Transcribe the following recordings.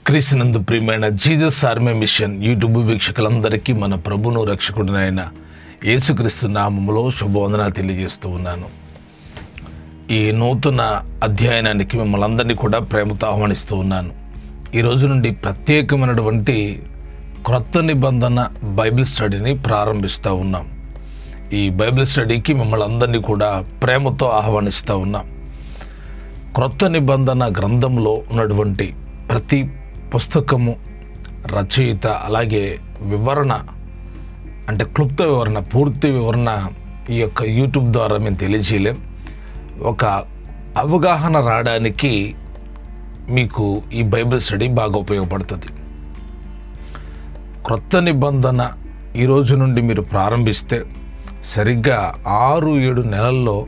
క్రీస్తునందు ప్రియమైన Jesus army machine YouTube వీక్షకులందరికీ మన ప్రభును రక్షకుడినైన యేసుక్రీస్తు నామములో శుభవందనాలు తెలియజేస్తూ ఉన్నాను. ఈ నూతన అధ్యయనానికి మిమ్మల్ని అందరినీ కూడా ప్రేమతో ఆహ్వానిస్తూ ఉన్నాను. ఈ రోజు నుండి ప్రత్యేకమైనటువంటి క్రొత్త నిబంధన బైబిల్ స్టడీని ప్రారంభిస్తూ ఉన్నాం. ఈ బైబిల్ స్టడీకి మిమ్మల్ని అందరినీ కూడా ప్రేమతో ఆహ్వానిస్తూ ఉన్నాం. క్రొత్త నిబంధన గ్రంథంలో ఉన్నటువంటి ప్రతి పుస్తకము, రచయిత, అలాగే వివరణ, అంటే క్లుప్త వివరణ, పూర్తి వివరణ ఈ యొక్క యూట్యూబ్ ద్వారా మేము తెలియజేయలేం. ఒక అవగాహన రావడానికి మీకు ఈ బైబిల్ స్టడీ బాగా ఉపయోగపడుతుంది. క్రొత్త నిబంధన ఈ రోజు నుండి మీరు ప్రారంభిస్తే సరిగ్గా 6-7 నెలల్లో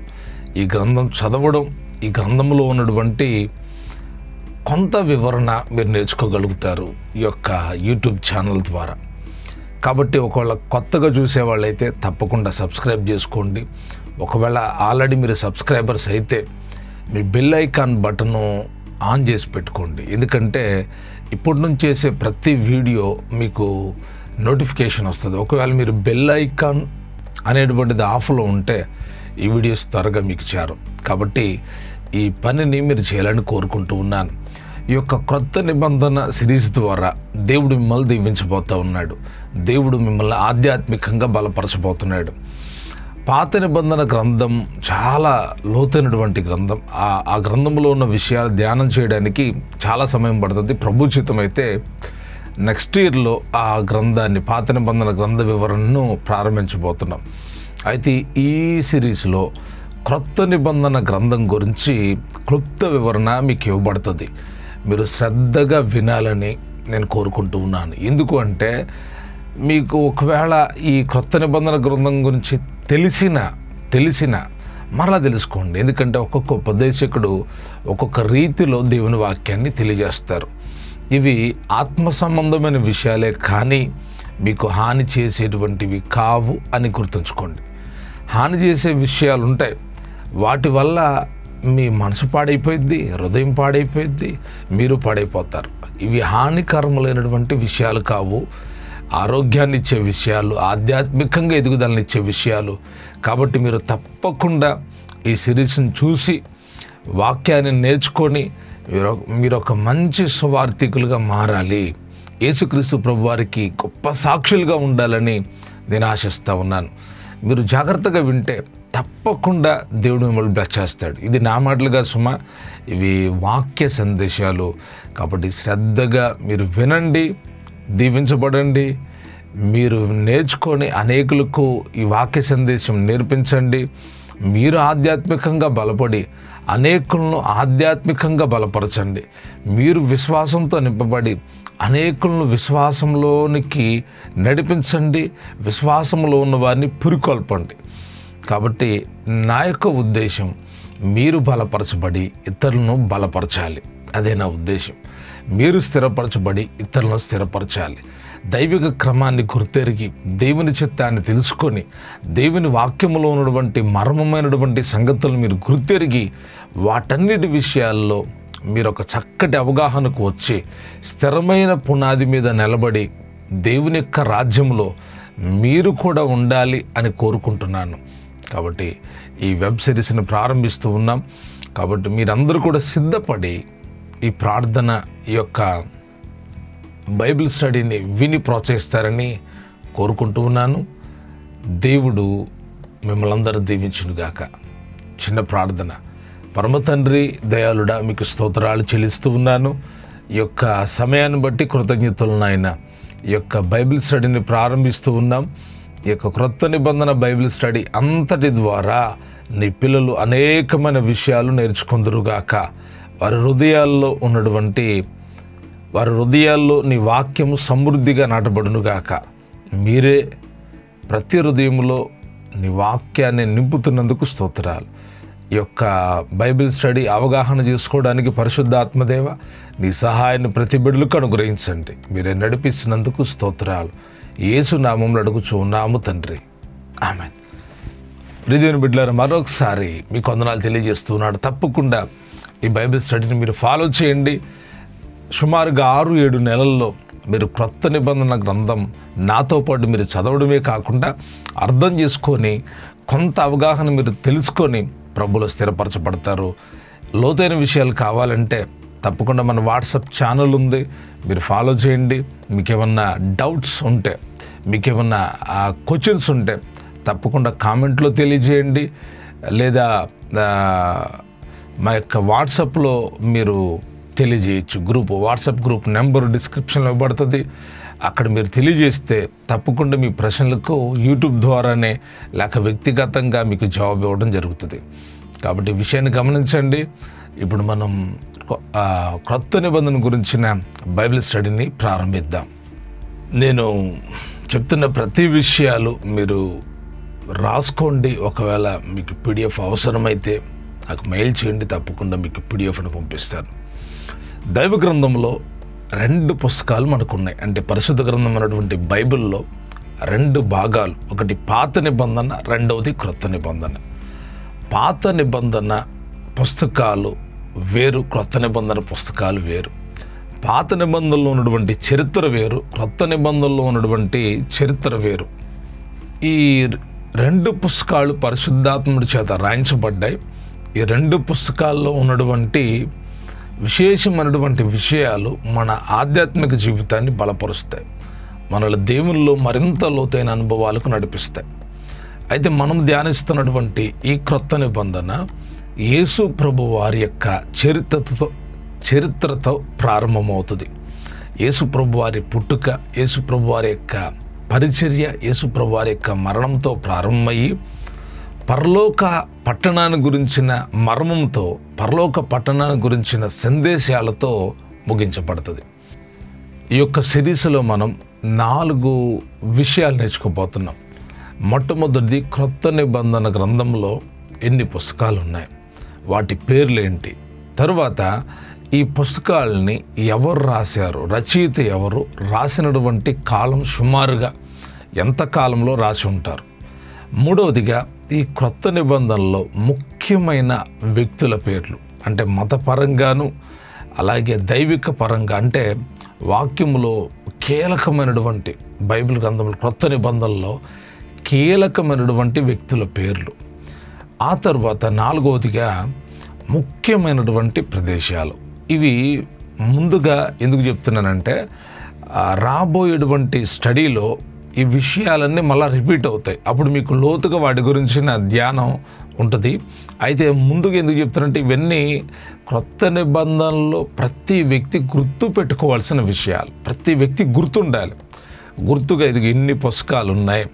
ఈ గ్రంథం చదవడం, ఈ గ్రంథంలో ఉన్నటువంటి కొంత వివరణ మీరు నేర్చుకోగలుగుతారు ఈ యొక్క యూట్యూబ్ ఛానల్ ద్వారా. కాబట్టి ఒకవేళ కొత్తగా చూసేవాళ్ళైతే తప్పకుండా సబ్స్క్రైబ్ చేసుకోండి. ఒకవేళ ఆల్రెడీ మీరు సబ్స్క్రైబర్స్ అయితే మీ బెల్ ఐకాన్ బటను ఆన్ చేసి పెట్టుకోండి. ఎందుకంటే ఇప్పటి నుంచి చేసే ప్రతి వీడియో మీకు నోటిఫికేషన్ వస్తుంది. ఒకవేళ మీరు బెల్ ఐకాన్ అనేటువంటిది ఆఫ్లో ఉంటే ఈ వీడియోస్ త్వరగా మీకు చేరం. కాబట్టి ఈ పనిని మీరు చేయాలని కోరుకుంటూ ఉన్నాను. ఈ యొక్క క్రొత్త నిబంధన సిరీస్ ద్వారా దేవుడు మిమ్మల్ని దీవించబోతూ ఉన్నాడు. దేవుడు మిమ్మల్ని ఆధ్యాత్మికంగా బలపరచబోతున్నాడు. పాత నిబంధన గ్రంథం చాలా లోతైనటువంటి గ్రంథం. ఆ గ్రంథంలో ఉన్న విషయాలు ధ్యానం చేయడానికి చాలా సమయం పడుతుంది. ప్రభుచితమైతే నెక్స్ట్ ఇయర్లో ఆ గ్రంథాన్ని, పాత నిబంధన గ్రంథ వివరణను ప్రారంభించబోతున్నాం. అయితే ఈ సిరీస్లో క్రొత్త నిబంధన గ్రంథం గురించి క్లుప్త వివరణ మీకు ఇవ్వబడుతుంది. మీరు శ్రద్ధగా వినాలని నేను కోరుకుంటూ ఉన్నాను. ఎందుకు అంటే మీకు ఒకవేళ ఈ క్రొత్త నిబంధన గ్రంథం గురించి తెలిసిన మరలా తెలుసుకోండి. ఎందుకంటే ఒక్కొక్క ఉపదేశకుడు ఒక్కొక్క రీతిలో దేవుని వాక్యాన్ని తెలియజేస్తారు. ఇవి ఆత్మ సంబంధమైన విషయాలే కానీ మీకు హాని చేసేటువంటివి కావు అని గుర్తుంచుకోండి. హాని చేసే విషయాలు ఉంటాయి, వాటి వల్ల మీ మనసు పాడైపోయిద్ది, హృదయం పాడైపోయిద్ది, మీరు పాడైపోతారు. ఇవి హానికరములైనటువంటి విషయాలు కావు, ఆరోగ్యాన్ని ఇచ్చే విషయాలు, ఆధ్యాత్మికంగా ఎదుగుదలనిచ్చే విషయాలు. కాబట్టి మీరు తప్పకుండా ఈ సిరీస్ని చూసి వాక్యాన్ని నేర్చుకొని మీరు ఒక మంచి సువార్థికులుగా మారాలి. యేసుక్రీస్తు ప్రభువారికి గొప్ప సాక్షులుగా ఉండాలని నేను ఆశిస్తూ ఉన్నాను. మీరు జాగ్రత్తగా వింటే తప్పకుండా దేవుడు మిమ్మల్ని బ్లెస్ చేస్తాడు. ఇది నా మాటలుగా సుమా, ఇవి వాక్య సందేశాలు. కాబట్టి శ్రద్ధగా మీరు వినండి, దీవించబడండి. మీరు నేర్చుకొని అనేకులకు ఈ వాక్య సందేశం నేర్పించండి. మీరు ఆధ్యాత్మికంగా బలపడి అనేకులను ఆధ్యాత్మికంగా బలపరచండి. మీరు విశ్వాసంతో నింపబడి అనేకులను విశ్వాసంలోనికి నడిపించండి. విశ్వాసంలో ఉన్న వారిని పురికొల్పండి. కాబట్టి నా యొక్క ఉద్దేశం మీరు బలపరచబడి ఇతరులను బలపరచాలి. అదే నా ఉద్దేశం. మీరు స్థిరపరచబడి ఇతరులను స్థిరపరచాలి. దైవిక క్రమాన్ని గుర్తెరిగి దేవుని చిత్తాన్ని తెలుసుకొని దేవుని వాక్యములో ఉన్నటువంటి మర్మమైనటువంటి సంగతులు మీరు గుర్తెరిగి వాటన్నిటి విషయాల్లో మీరు ఒక చక్కటి అవగాహనకు వచ్చి స్థిరమైన పునాది మీద నిలబడి దేవుని యొక్క రాజ్యంలో మీరు కూడా ఉండాలి అని కోరుకుంటున్నాను. కాబట్టి ఈ వెబ్ సిరీస్ని ప్రారంభిస్తూ ఉన్నాం. కాబట్టి మీరందరూ కూడా సిద్ధపడి ఈ ప్రార్థన, ఈ యొక్క బైబిల్ స్టడీని విని ప్రోత్సహిస్తారని కోరుకుంటూ ఉన్నాను. దేవుడు మిమ్మల్ని అందరూ దీవించునుగాక. చిన్న ప్రార్థన. పరమ తండ్రి, దయాళుడా, మీకు స్తోత్రాలు చెల్లిస్తూ ఉన్నాను. ఈ యొక్క సమయాన్ని బట్టి కృతజ్ఞతలు నాయన. ఈ యొక్క బైబిల్ స్టడీని ప్రారంభిస్తూ ఉన్నాం. ఈ యొక్క క్రొత్త నిబంధన బైబిల్ స్టడీ అంతటి ద్వారా నీ పిల్లలు అనేకమైన విషయాలు నేర్చుకుందురుగాక. వారి హృదయాల్లో నీ వాక్యము సమృద్ధిగా నాటబడునుగాక. మీరే ప్రతి హృదయంలో నీ వాక్యాన్ని నింపుతున్నందుకు స్తోత్రాలు. ఈ యొక్క బైబిల్ స్టడీ అవగాహన చేసుకోవడానికి పరిశుద్ధాత్మదేవ నీ సహాయాన్ని ప్రతి బిడ్డలకు అనుగ్రహించండి. మీరే నడిపిస్తున్నందుకు స్తోత్రాలు. యేసు నామములో అడుగుచూ ఉన్నాము తండ్రి, ఆమేన్. ప్రియమైన బిడ్డలారా, మరొకసారి మీకు వందనాలు తెలియజేస్తున్నాడు. తప్పకుండా ఈ బైబిల్ స్టడీని మీరు ఫాలో చేయండి. సుమారుగా 6-7 నెలల్లో మీరు క్రొత్త నిబంధన గ్రంథం నాతో పాటు మీరు చదవడమే కాకుండా అర్థం చేసుకొని కొంత అవగాహన మీరు తెలుసుకొని ప్రభులో స్థిరపరచబడతారు. లోతైన విషయాలు కావాలంటే తప్పకుండా మన వాట్సాప్ ఛానల్ ఉంది, మీరు ఫాలో చేయండి. మీకు ఏమన్నా డౌట్స్ ఉంటే, మీకు ఏమన్నా క్వశ్చన్స్ ఉంటే తప్పకుండా కామెంట్లో తెలియజేయండి. లేదా మా యొక్క వాట్సాప్లో మీరు తెలియజేయచ్చు. వాట్సాప్ గ్రూప్ నెంబర్ డిస్క్రిప్షన్లో ఇవ్వబడుతుంది. అక్కడ మీరు తెలియజేస్తే తప్పకుండా మీ ప్రశ్నలకు యూట్యూబ్ ద్వారానే లేక వ్యక్తిగతంగా మీకు జవాబు ఇవ్వడం జరుగుతుంది. కాబట్టి ఈ విషయాన్ని గమనించండి. ఇప్పుడు మనం క్రొత్త నిబంధన గురించిన బైబిల్ స్టడీని ప్రారంభిద్దాం. నేను చెప్తున్న ప్రతి విషయాలు మీరు రాసుకోండి. ఒకవేళ మీకు పీడిఎఫ్ అవసరమైతే నాకు మెయిల్ చేయండి, తప్పకుండా మీకు పీడిఎఫ్ను పంపిస్తాను. దైవ గ్రంథంలో 2 పుస్తకాలు మనకున్నాయి. అంటే పరిశుద్ధ గ్రంథం అన్నటువంటి బైబిల్లో 2 భాగాలు, ఒకటి పాత నిబంధన, రెండవది క్రొత్త నిబంధన. పాత నిబంధన పుస్తకాలు వేరు, క్రొత్త నిబంధన పుస్తకాలు వేరు. పాత నిబంధనలో ఉన్నటువంటి చరిత్ర వేరు, క్రొత్త నిబంధనలో ఉన్నటువంటి చరిత్ర వేరు. ఈ 2 పుస్తకాలు పరిశుద్ధాత్ముడి చేత రాయించబడ్డాయి. ఈ 2 పుస్తకాల్లో ఉన్నటువంటి విశేషమైనటువంటి విషయాలు మన ఆధ్యాత్మిక జీవితాన్ని బలపరుస్తాయి, మనల్ని దేవునిలో మరింత లోతైన అనుభవాలకు నడిపిస్తాయి. అయితే మనం ధ్యానిస్తున్నటువంటి ఈ క్రొత్త నిబంధన యేసు ప్రభు వారి యొక్క చరిత్రతో ప్రారంభమవుతుంది. యేసు ప్రభు వారి పుట్టుక, యేసు ప్రభు వారి యొక్క పరిచర్య, యేసు ప్రభు వారి యొక్క మరణంతో ప్రారంభమయ్యి పరలోక పట్టణాన్ని గురించిన మర్మంతో, పరలోక పట్టణాన్ని గురించిన సందేశాలతో ముగించబడుతుంది. ఈ యొక్క సిరీస్లో మనం 4 విషయాలు నేర్చుకోబోతున్నాం. మొట్టమొదటిది, క్రొత్త నిబంధన గ్రంథంలో ఎన్ని పుస్తకాలు ఉన్నాయి, వాటి పేర్లు ఏంటి. తరువాత ఈ పుస్తకాలని ఎవరు రాశారు, రచయిత ఎవరు, రాసినటువంటి కాలం సుమారుగా ఎంత కాలంలో రాసి ఉంటారు. మూడవదిగా, ఈ క్రొత్త నిబంధనలో ముఖ్యమైన వ్యక్తుల పేర్లు, అంటే మతపరంగాను అలాగే దైవిక పరంగా, అంటే వాక్యములో కీలకమైనటువంటి బైబిల్ గ్రంథంలో క్రొత్త నిబంధనలో కీలకమైనటువంటి వ్యక్తుల పేర్లు. ఆ తర్వాత 4వదిగా ముఖ్యమైనటువంటి ప్రదేశాలు. ఇవి ముందుగా ఎందుకు చెప్తున్నానంటే రాబోయేటువంటి స్టడీలో ఈ విషయాలన్నీ మళ్ళీ రిపీట్ అవుతాయి. అప్పుడు మీకు లోతుగా వాటి గురించిన ధ్యానం ఉంటుంది. అయితే ముందుగా ఎందుకు చెప్తానంటే ఇవన్నీ క్రొత్త నిబంధనలో ప్రతి వ్యక్తి గుర్తు పెట్టుకోవాల్సిన విషయాలు. ప్రతి వ్యక్తి గుర్తుండాలి. గుర్తుగా ఇది ఇన్ని పుస్తకాలు ఉన్నాయి,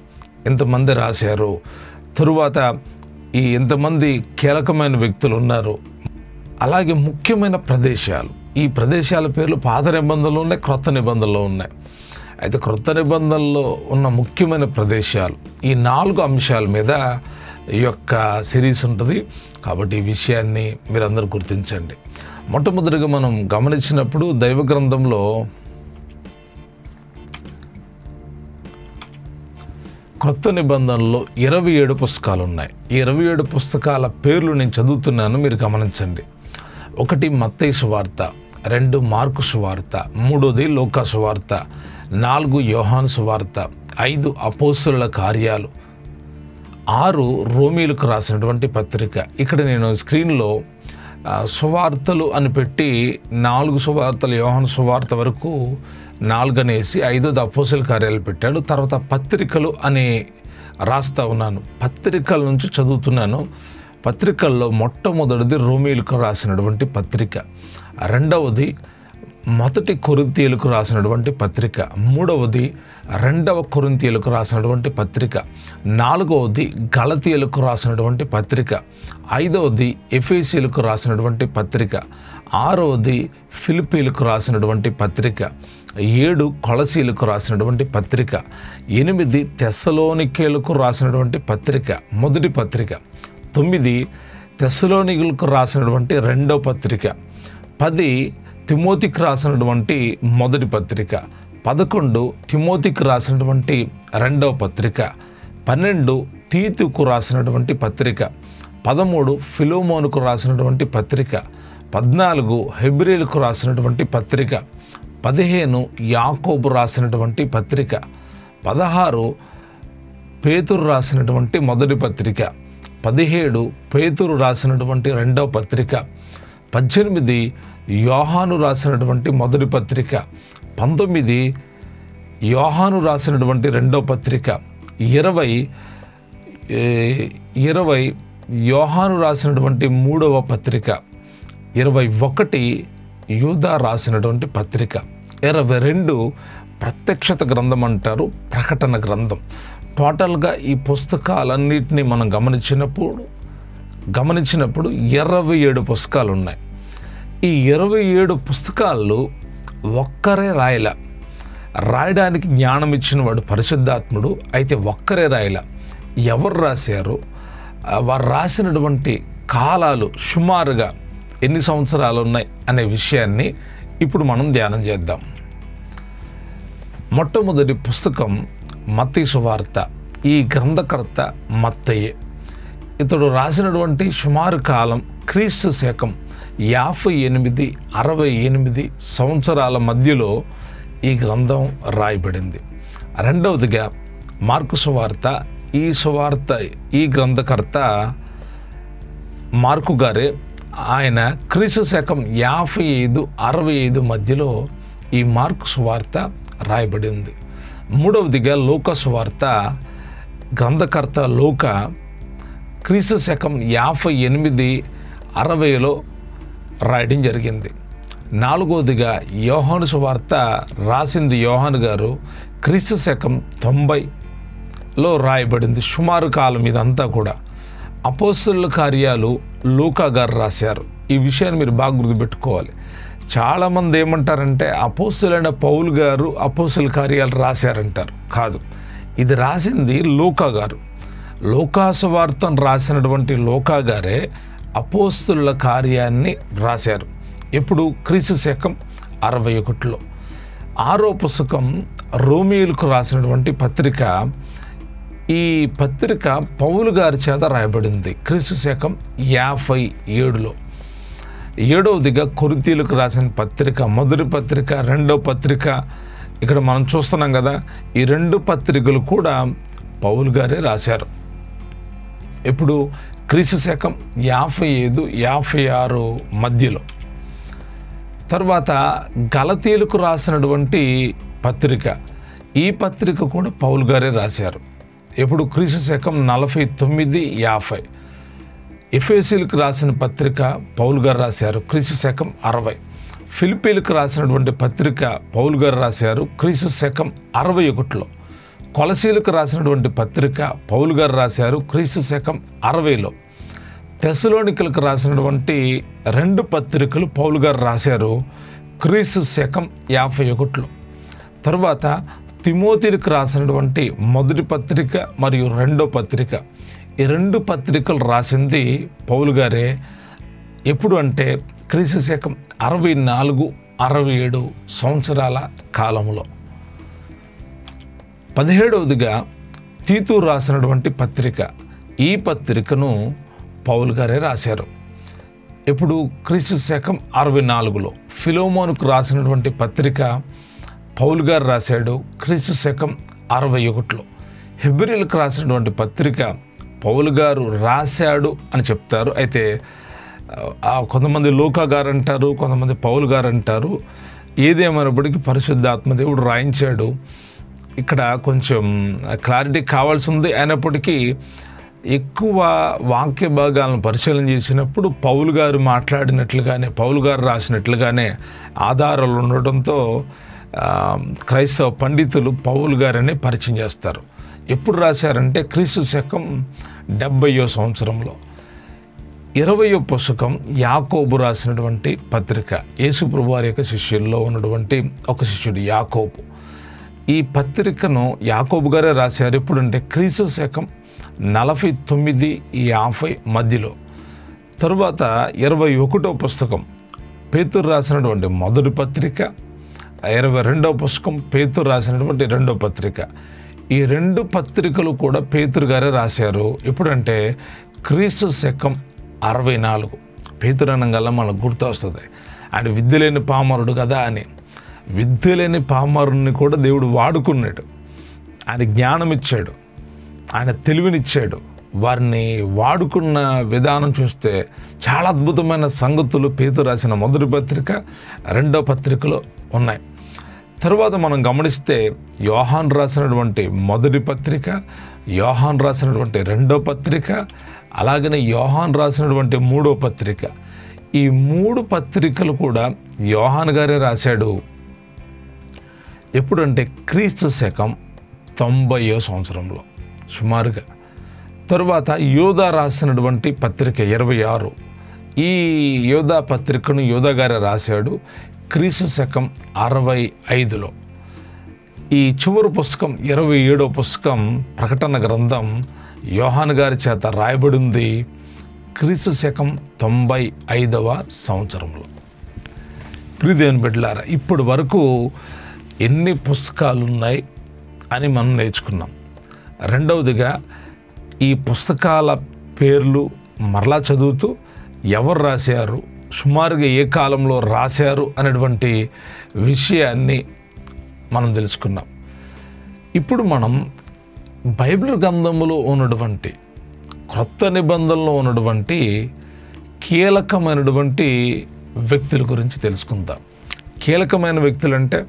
ఎంతమంది రాశారు, తరువాత ఈ ఎంతమంది కీలకమైన వ్యక్తులు ఉన్నారు, అలాగే ముఖ్యమైన ప్రదేశాలు. ఈ ప్రదేశాల పేర్లు పాత నిబంధనలో ఉన్నాయి, క్రొత్త నిబంధనలో ఉన్నాయి. అయితే క్రొత్త నిబంధనలో ఉన్న ముఖ్యమైన ప్రదేశాలు, ఈ 4 అంశాల మీద ఈ యొక్క సిరీస్ ఉంటుంది. కాబట్టి ఈ విషయాన్ని మీరందరూ గుర్తించండి. మొట్టమొదటిగా మనం గమనించినప్పుడు దైవ గ్రంథంలో క్రొత్త నిబంధనలో 27 పుస్తకాలు ఉన్నాయి. ఈ 27 పుస్తకాల పేర్లు నేను చదువుతున్నాను, మీరు గమనించండి. 1 మత్తయి సువార్త, 2 మార్కు సువార్త, 3 లూకా సువార్త, 4 యోహాను సువార్త, 5 అపోస్తలుల కార్యాలు, 6 రోమీలకు రాసినటువంటి పత్రిక. ఇక్కడ నేను స్క్రీన్లో సువార్తలు అని పెట్టి 4 సువార్తలు, యోహాను సువార్త వరకు 4 అనేసి 5 అపోస్తలుల కార్యాలు పెట్టాడు. తర్వాత పత్రికలు అని రాస్తా ఉన్నాను. పత్రికల నుంచి చదువుతున్నాను. పత్రికల్లో మొట్టమొదటిది రోమీలకు రాసినటువంటి పత్రిక, రెండవది 1 కొరింథీయులకు రాసినటువంటి పత్రిక, 3వది 2 కొరింథీయులకు రాసినటువంటి పత్రిక, 4వది గలతీయులకు రాసినటువంటి పత్రిక, 5వది ఎఫెసీయులకు రాసినటువంటి పత్రిక, 6వది ఫిలిప్పీలకు రాసినటువంటి పత్రిక, 7 కొలసీలకు రాసినటువంటి పత్రిక, 8 తెస్సలోనికేలకు రాసినటువంటి పత్రిక, మొదటి పత్రిక, 9 తెస్సలోనికులకు రాసినటువంటి 2వ పత్రిక, 10 తిమోతికి రాసినటువంటి మొదటి పత్రిక, 11 తిమోతికి రాసినటువంటి 2వ పత్రిక, 12 తీతుకు రాసినటువంటి పత్రిక, 13 ఫిలోమోనుకు రాసినటువంటి పత్రిక, 14 హెబ్రీయులకు రాసినటువంటి పత్రిక, 15 యాకోబు రాసినటువంటి పత్రిక, 16 పేతురు రాసినటువంటి మొదటి పత్రిక, 17 పేతురు రాసినటువంటి రెండవ పత్రిక, 18 యోహాను రాసినటువంటి మొదటి పత్రిక, 19 యోహాను రాసినటువంటి రెండవ పత్రిక, 20 యోహాను రాసినటువంటి మూడవ పత్రిక, 21 యూదా రాసినటువంటి పత్రిక, 22 ప్రత్యక్షత గ్రంథం అంటారు, ప్రకటన గ్రంథం. టోటల్గా ఈ పుస్తకాలన్నిటినీ మనం గమనించినప్పుడు 27 పుస్తకాలు ఉన్నాయి. ఈ 27 పుస్తకాలు ఒక్కరే రాయడానికి జ్ఞానం ఇచ్చిన వాడు పరిశుద్ధాత్ముడు. అయితే ఒక్కరే రాయలా. ఎవరు రాశారు, వారు రాసినటువంటి కాలాలు సుమారుగా ఎన్ని సంవత్సరాలు ఉన్నాయి అనే విషయాన్ని ఇప్పుడు మనం ధ్యానం చేద్దాం. మొట్టమొదటి పుస్తకం మత్తయి సువార్త. ఈ గ్రంథకర్త మత్తయే. ఇతడు రాసినటువంటి సుమారు కాలం క్రీస్తు శకం 58-68 సంవత్సరాల మధ్యలో ఈ గ్రంథం రాయబడింది. రెండవదిగా మార్కు సువార్త. ఈ గ్రంథకర్త మార్కు గారే. ఆయన క్రీస్తు శకం 55-65 మధ్యలో ఈ మార్కు సువార్త రాయబడింది. మూడవదిగా లూకా సువార్త. గ్రంథకర్త లూకా క్రీస్తు శకం 58-60లో రాయడం జరిగింది. నాలుగవదిగా యోహాను సువార్త రాసింది యోహాను గారు. క్రీస్తు శకం 90లో రాయబడింది. సుమారు కాలం ఇదంతా కూడా. అపోస్తలుల కార్యాలు లూకా గారు రాశారు. ఈ విషయాన్ని మీరు బాగా గుర్తుపెట్టుకోవాలి. చాలామంది ఏమంటారంటే అపోస్తలులైన పౌలు గారు అపోస్తలుల కార్యాలు రాశారంటారు. కాదు, ఇది రాసింది లూకా గారు. లూకా సువార్తను రాసినటువంటి లూకా గారే అపోస్తలుల కార్యాన్ని రాశారు. ఎప్పుడు? క్రీస్తు శకం 61లో. ఆరో పుస్తకం రోమీయులకు రాసినటువంటి పత్రిక. ఈ పత్రిక పౌలు గారి చేత రాయబడింది క్రీస్తు శకం 57లో. ఏడవదిగా కొరింథీయులకు రాసిన పత్రిక, మొదటి పత్రిక, రెండవ పత్రిక. ఇక్కడ మనం చూస్తున్నాం కదా, ఈ రెండు పత్రికలు కూడా పౌలు గారే రాశారు. ఇప్పుడు క్రీస్తు శకం 55-56 మధ్యలో. తర్వాత గలతీయులకు రాసినటువంటి పత్రిక. ఈ పత్రిక కూడా పౌలు గారే రాశారు. ఎప్పుడు? క్రీస్తు శకం 49-50. ఎఫెసీయులకు రాసిన పత్రిక పౌలు గారు రాశారు. క్రీస్తు శకం 60. ఫిలిప్పీలకు రాసినటువంటి పత్రిక పౌలు గారు రాశారు. క్రీస్తు శకం 61లో. కొలసీలకు రాసినటువంటి పత్రిక పౌలు గారు రాశారు. క్రీస్తు శకం 60లో. తెస్సలోనికలకు రాసినటువంటి 2 పత్రికలు పౌలు గారు రాశారు. క్రీస్తు శకం 51లో. తర్వాత తిమోతిలకు రాసినటువంటి మొదటి పత్రిక మరియు రెండో పత్రిక. ఈ 2 పత్రికలు రాసింది పౌలు గారే. ఎప్పుడు అంటే క్రీస్తు శకం 64-67 సంవత్సరాల కాలంలో. 17వదిగా తీతు రాసినటువంటి పత్రిక. ఈ పత్రికను పౌలు గారే రాశారు. ఇప్పుడు క్రీస్తు శకం 64లో. ఫిలోమోనుకు రాసినటువంటి పత్రిక పౌలు గారు రాశాడు. క్రీస్తు శకం 61లో. హెబ్రీయులకు రాసినటువంటి పత్రిక పౌలు గారు రాశాడు అని చెప్తారు. అయితే కొంతమంది లూకా గారు అంటారు, కొంతమంది పౌలు గారు అంటారు. ఏదేమైనప్పటికీ పరిశుద్ధాత్మ దేవుడు రాయించాడు. ఇక్కడ కొంచెం క్లారిటీ కావాల్సి ఉంది. అయినప్పటికీ ఎక్కువ వాక్య భాగాలను పరిశీలన చేసినప్పుడు పౌలు గారు మాట్లాడినట్లుగానే, పౌలు గారు రాసినట్లుగానే ఆధారాలు ఉండటంతో క్రైస్తవ పండితులు పౌలు గారని పరిచయం చేస్తారు. ఎప్పుడు రాశారంటే క్రీస్తు శకం 70వ సంవత్సరంలో. 20వ పుస్తకం యాకోబు రాసినటువంటి పత్రిక. యేసు ప్రభువు వారి యొక్క శిష్యుల్లో ఉన్నటువంటి ఒక శిష్యుడు యాకోబు. ఈ పత్రికను యాకోబు గారే రాశారు. ఎప్పుడంటే క్రీస్తు శకం 49-50 మధ్యలో. తరువాత 21వ పుస్తకం పేతురు రాసినటువంటి మొదటి పత్రిక, 22వ పుస్తకం పేతురు రాసినటువంటి రెండవ పత్రిక. ఈ 2 పత్రికలు కూడా పేతురు గారే రాశారు. ఎప్పుడంటే క్రీస్తు శకం 64. పేతురు అనగానే మనకు గుర్తు వస్తుంది, ఆయన విద్య లేని పామరుడు కదా అని. విద్య లేని పామరుని కూడా దేవుడు వాడుకున్నాడు, ఆయన జ్ఞానం ఇచ్చాడు, ఆయన తెలివినిచ్చాడు. వారిని వాడుకున్న విధానం చూస్తే చాలా అద్భుతమైన సంగతులు పేతురు రాసిన మొదటి పత్రిక, రెండో పత్రికలో ఉన్నాయి. తర్వాత మనం గమనిస్తే యోహాను రాసినటువంటి మొదటి పత్రిక, యోహాను రాసినటువంటి రెండో పత్రిక, అలాగనే యోహాను రాసినటువంటి మూడో పత్రిక, ఈ 3 పత్రికలు కూడా యోహాను గారే రాశాడు. ఎప్పుడంటే క్రీస్తు శకం 90వ సంవత్సరంలో సుమారుగా. తరువాత యోధా రాసినటువంటి పత్రిక 26, ఈ యోధా పత్రికను యోధా గారే రాశాడు క్రీస్తు శకం 65లో. ఈ చివరి పుస్తకం 27వ పుస్తకం ప్రకటన గ్రంథం యోహాను గారి చేత రాయబడింది క్రీస్తు శకం 95వ సంవత్సరంలో. ప్రియదేవుని బిడ్డలారా, ఇప్పటి వరకు ఎన్ని పుస్తకాలు ఉన్నాయి అని మనం నేర్చుకున్నాం. రెండవదిగా ఈ పుస్తకాల పేర్లు మరలా చదువుతూ ఎవరు రాశారు, సుమారుగా ఏ కాలంలో రాశారు అనేటువంటి విషయాన్ని మనం తెలుసుకున్నాం. ఇప్పుడు మనం బైబిల్ గ్రంథంలో ఉన్నటువంటి క్రొత్త నిబంధనలో ఉన్నటువంటి కీలకమైనటువంటి వ్యక్తుల గురించి తెలుసుకుందాం. కీలకమైన వ్యక్తులు అంటే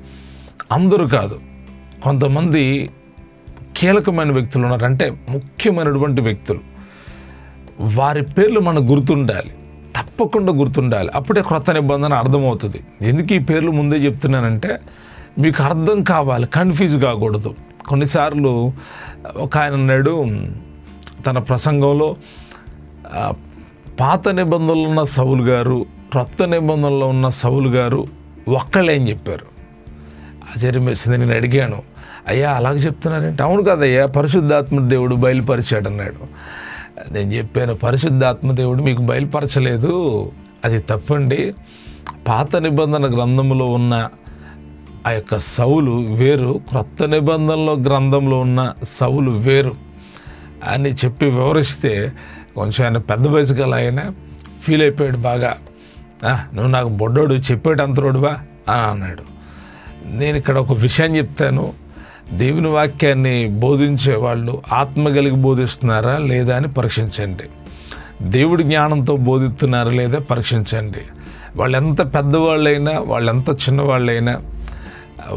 అందరూ కాదు, కొంతమంది కీలకమైన వ్యక్తులు ఉన్నారు, అంటే ముఖ్యమైనటువంటి వ్యక్తులు. వారి పేర్లు మనకు గుర్తుండాలి, తప్పకుండా గుర్తుండాలి. అప్పుడే క్రొత్త నిబంధన అర్థమవుతుంది. ఎందుకు ఈ పేర్లు ముందే చెప్తున్నానంటే మీకు అర్థం కావాలి, కన్ఫ్యూజ్ కాకూడదు. కొన్నిసార్లు ఒక ఆయన అన్నాడు తన ప్రసంగంలో, పాత నిబంధనలో ఉన్న సౌలు గారు, క్రొత్త నిబంధనలో ఉన్న సౌలు గారు ఒక్కళ్ళే అని చెప్పారు. ఆశ్చర్యం వేసింది. నేను అడిగాను, అయ్యా అలాగే చెప్తున్నారంటే, అవును కదయ్యా పరిశుద్ధాత్మ దేవుడు బయలుపరిచాడు అన్నాడు. నేను చెప్పాను, పరిశుద్ధాత్మ దేవుడు మీకు బయలుపరచలేదు, అది తప్పండి. పాత నిబంధన గ్రంథంలో ఉన్న ఆ యొక్క సౌలు వేరు, క్రొత్త నిబంధనలో గ్రంథంలో ఉన్న సౌలు వేరు అని చెప్పి వివరిస్తే కొంచెం ఆయన పెద్ద వయసు గల ఆయన ఫీల్ అయిపోయాడు బాగా. నువ్వు నాకు బొడ్డోడు చెప్పేటంతరోడువా అని అన్నాడు. నేను ఇక్కడ ఒక విషయం చెప్తాను, దేవుని వాక్యాన్ని బోధించే వాళ్ళు ఆత్మ కలిగి బోధిస్తున్నారా లేదా అని పరీక్షించండి. దేవుడి జ్ఞానంతో బోధిస్తున్నారా లేదా పరీక్షించండి. వాళ్ళు ఎంత పెద్దవాళ్ళైనా, వాళ్ళు ఎంత చిన్నవాళ్ళైనా,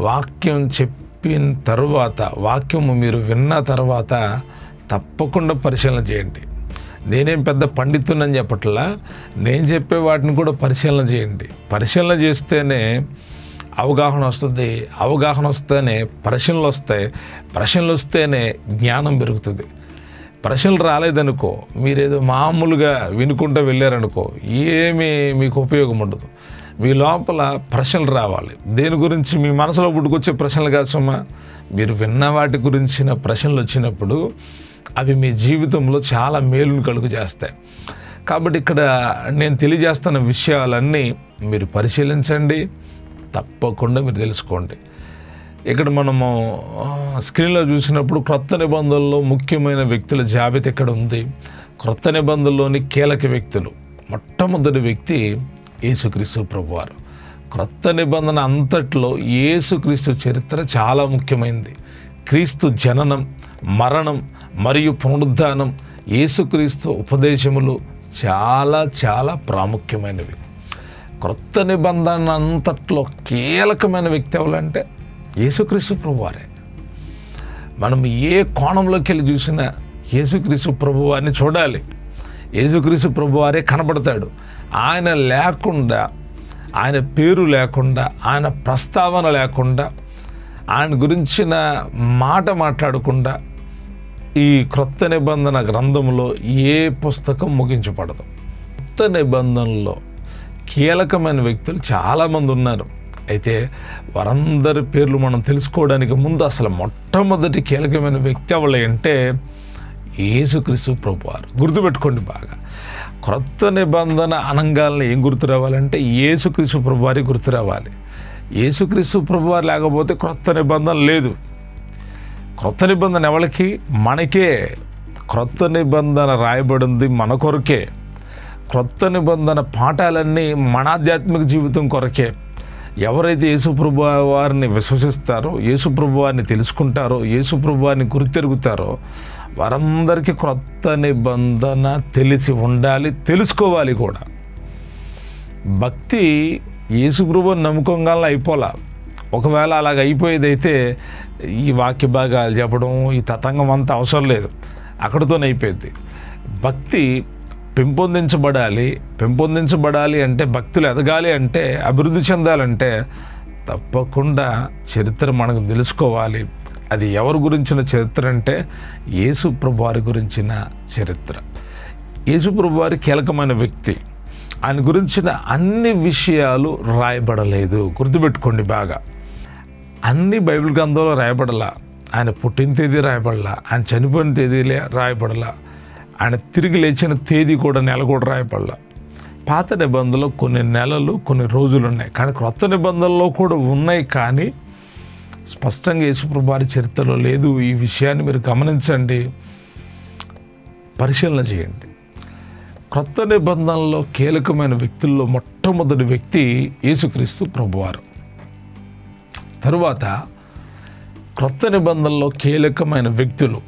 వాక్యం చెప్పిన తర్వాత, వాక్యము మీరు విన్న తర్వాత తప్పకుండా పరిశీలన చేయండి. నేనేం పెద్ద పండితున్నని చెప్పట్లా, నేను చెప్పే వాటిని కూడా పరిశీలన చేయండి. పరిశీలన చేస్తేనే అవగాహన వస్తుంది, అవగాహన వస్తేనే ప్రశ్నలు వస్తాయి, ప్రశ్నలు వస్తేనే జ్ఞానం పెరుగుతుంది. ప్రశ్నలు రాలేదనుకో, మీరేదో మామూలుగా వినుకుంటూ వెళ్ళారనుకో, ఏమీ మీకు ఉపయోగం ఉండదు. మీ లోపల ప్రశ్నలు రావాలి. దేని గురించి మీ మనసులో పుట్టుకొచ్చే ప్రశ్నలు కాదు సుమా, మీరు విన్న వాటి గురించిన ప్రశ్నలు వచ్చినప్పుడు అవి మీ జీవితంలో చాలా మేలును కలుగు చేస్తాయి. కాబట్టి ఇక్కడ నేను తెలియజేస్తున్న విషయాలన్నీ మీరు పరిశీలించండి, తప్పకుండా మీరు తెలుసుకోండి. ఇక్కడ మనము స్క్రీన్లో చూసినప్పుడు క్రొత్త నిబంధనలో ముఖ్యమైన వ్యక్తుల జాబితా ఇక్కడ ఉంది. క్రొత్త నిబంధనలోని కీలక వ్యక్తులు, మొట్టమొదటి వ్యక్తి యేసుక్రీస్తు ప్రభువారు. క్రొత్త నిబంధన అంతట్లో యేసుక్రీస్తు చరిత్ర చాలా ముఖ్యమైనది. క్రీస్తు జననం, మరణం మరియు పునరుద్ధానం, యేసుక్రీస్తు ఉపదేశములు చాలా చాలా ప్రాముఖ్యమైనవి. క్రొత్త నిబంధన అంతట్లో కీలకమైన వ్యక్తి ఎవరంటే యేసుక్రీస్తు ప్రభువారే. మనం ఏ కోణంలోకి వెళ్ళి చూసినా యేసుక్రీస్తు ప్రభువారిని చూడాలి. యేసుక్రీస్తు ప్రభువారే కనబడతాడు. ఆయన లేకుండా, ఆయన పేరు లేకుండా, ఆయన ప్రస్తావన లేకుండా, ఆయన గురించిన మాట మాట్లాడకుండా ఈ క్రొత్త నిబంధన గ్రంథంలో ఏ పుస్తకం ముగించబడదు. కొత్త నిబంధనలో కీలకమైన వ్యక్తులు చాలామంది ఉన్నారు. అయితే వారందరి పేర్లు మనం తెలుసుకోవడానికి ముందు అసలు మొట్టమొదటి కీలకమైన వ్యక్తి ఎవరు అంటే యేసుక్రీస్తు ప్రభువారు. గుర్తుపెట్టుకోండి బాగా. క్రొత్త నిబంధన అనంగాలను ఏం గుర్తు రావాలంటే యేసుక్రీస్తు ప్రభువారి గుర్తు రావాలి. యేసుక్రీస్తు ప్రభువారు లేకపోతే క్రొత్త నిబంధన లేదు. క్రొత్త నిబంధన ఎవరికి? మనకే. క్రొత్త నిబంధన రాయబడింది మన కొరకే. క్రొత్త నిబంధన పాఠాలన్నీ మన ఆధ్యాత్మిక జీవితం కొరకే. ఎవరైతే యేసుప్రభు వారిని విశ్వసిస్తారో, యేసుప్రభు వారిని తెలుసుకుంటారో, యేసుప్రభు వారిని గుర్తెరుగుతారో వారందరికీ క్రొత్త నిబంధన తెలిసి ఉండాలి, తెలుసుకోవాలి కూడా. భక్తి యేసుప్రభుని నమ్ముకోగానే అయిపోలా. ఒకవేళ అలాగ అయిపోయేదైతే ఈ వాక్య భాగాలు చెప్పడం, ఈ తతంగం అంతా అవసరం లేదు, అక్కడితోనే అయిపోయింది. భక్తి పెంపొందించబడాలి అంటే, భక్తులు ఎదగాలి అంటే, అభివృద్ధి చెందాలంటే తప్పకుండా చరిత్ర మనకు తెలుసుకోవాలి. అది ఎవరి గురించిన చరిత్ర అంటే యేసు ప్రభు వారి గురించిన చరిత్ర. యేసు ప్రభు వారి కీలకమైన వ్యక్తి. ఆయన గురించిన అన్ని విషయాలు రాయబడలేదు. గుర్తుపెట్టుకోండి బాగా. అన్ని బైబిల్ గ్రంథంలో రాయబడలా. ఆయన పుట్టిన తేదీ రాయబడలా, ఆయన చనిపోయిన తేదీ రాయబడలా, ఆయన తిరిగి లేచిన తేదీ కూడా, నెల కూడా రాయబడలా. పాత నిబంధనలో కొన్ని నెలలు, కొన్ని రోజులు ఉన్నాయి, కానీ క్రొత్త నిబంధనలో కూడా ఉన్నాయి, కానీ స్పష్టంగా యేసుప్రభు వారి చరిత్రలో లేదు. ఈ విషయాన్ని మీరు గమనించండి, పరిశీలన చేయండి. క్రొత్త నిబంధనలో కీలకమైన వ్యక్తుల్లో మొట్టమొదటి వ్యక్తి యేసుక్రీస్తు ప్రభువారు. తరువాత క్రొత్త నిబంధనలో కీలకమైన వ్యక్తులు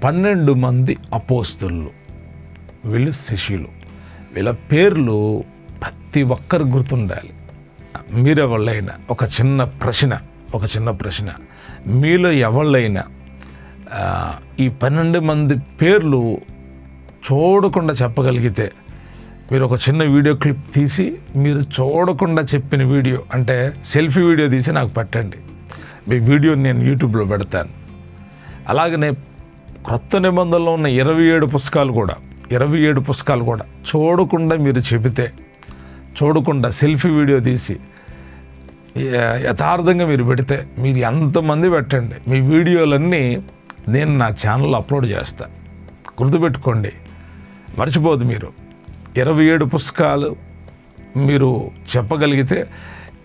12 మంది అపోస్తలులు. వీళ్ళు శిష్యులు. వీళ్ళ పేర్లు ప్రతి ఒక్కరు గుర్తుండాలి. మీరెవళ్ళైనా ఒక చిన్న ప్రశ్న, మీలో ఎవళ్ళైనా ఈ 12 మంది పేర్లు చూడకుండా చెప్పగలిగితే, మీరు ఒక చిన్న వీడియో క్లిప్ తీసి మీరు చూడకుండా చెప్పిన వీడియో, అంటే సెల్ఫీ వీడియో తీసి నాకు పెట్టండి. మీ వీడియోని నేను యూట్యూబ్లో పెడతాను. అలాగనే క్రొత్త నిబంధనలో ఉన్న 27 పుస్తకాలు కూడా చూడకుండా మీరు చెబితే, చూడకుండా సెల్ఫీ వీడియో తీసి యథార్థంగా మీరు పెడితే, మీరు ఎంతమంది పెట్టండి, మీ వీడియోలన్నీ నేను నా ఛానల్లో అప్లోడ్ చేస్తాను. గుర్తుపెట్టుకోండి, మర్చిపోదు. మీరు 27 పుస్తకాలు మీరు చెప్పగలిగితే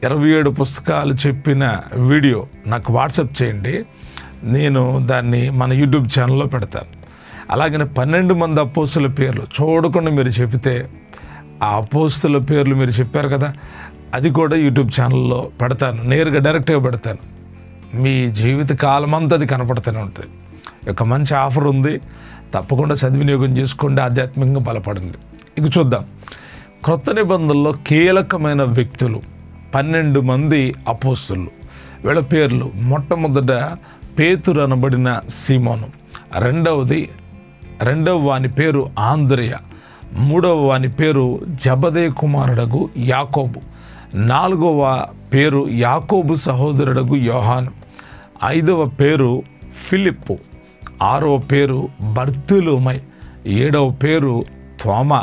27 పుస్తకాలు చెప్పిన వీడియో నాకు వాట్సాప్ చేయండి, నేను దాన్ని మన యూట్యూబ్ ఛానల్లో పెడతాను. అలాగనే 12 మంది అపోస్తుల పేర్లు చూడకుండా మీరు చెబితే, ఆ అపోస్తుల పేర్లు మీరు చెప్పారు కదా, అది కూడా యూట్యూబ్ ఛానల్లో పెడతాను, నేరుగా డైరెక్ట్గా పెడతాను. మీ జీవిత కాలం అంతా అది కనపడుతూనే ఉంటుంది. ఒక మంచి ఆఫర్ ఉంది, తప్పకుండా సద్వినియోగం చేసుకోండి, ఆధ్యాత్మికంగా బలపడండి. ఇక చూద్దాం. క్రొత్త నిబంధనలో కీలకమైన వ్యక్తులు 12 మంది అపోస్తలులు. వీళ్ళ పేర్లు: మొట్టమొదట పేతురు అనబడిన సీమోను, రెండవ వాని పేరు ఆంద్రియ, మూడవ వాని పేరు జబదే కుమారుడగు యాకోబు, నాలుగవ పేరు యాకోబు సహోదరుడగు యోహాను, ఐదవ పేరు ఫిలిప్పు, ఆరవ పేరు బర్తులోమై, ఏడవ పేరు థోమా,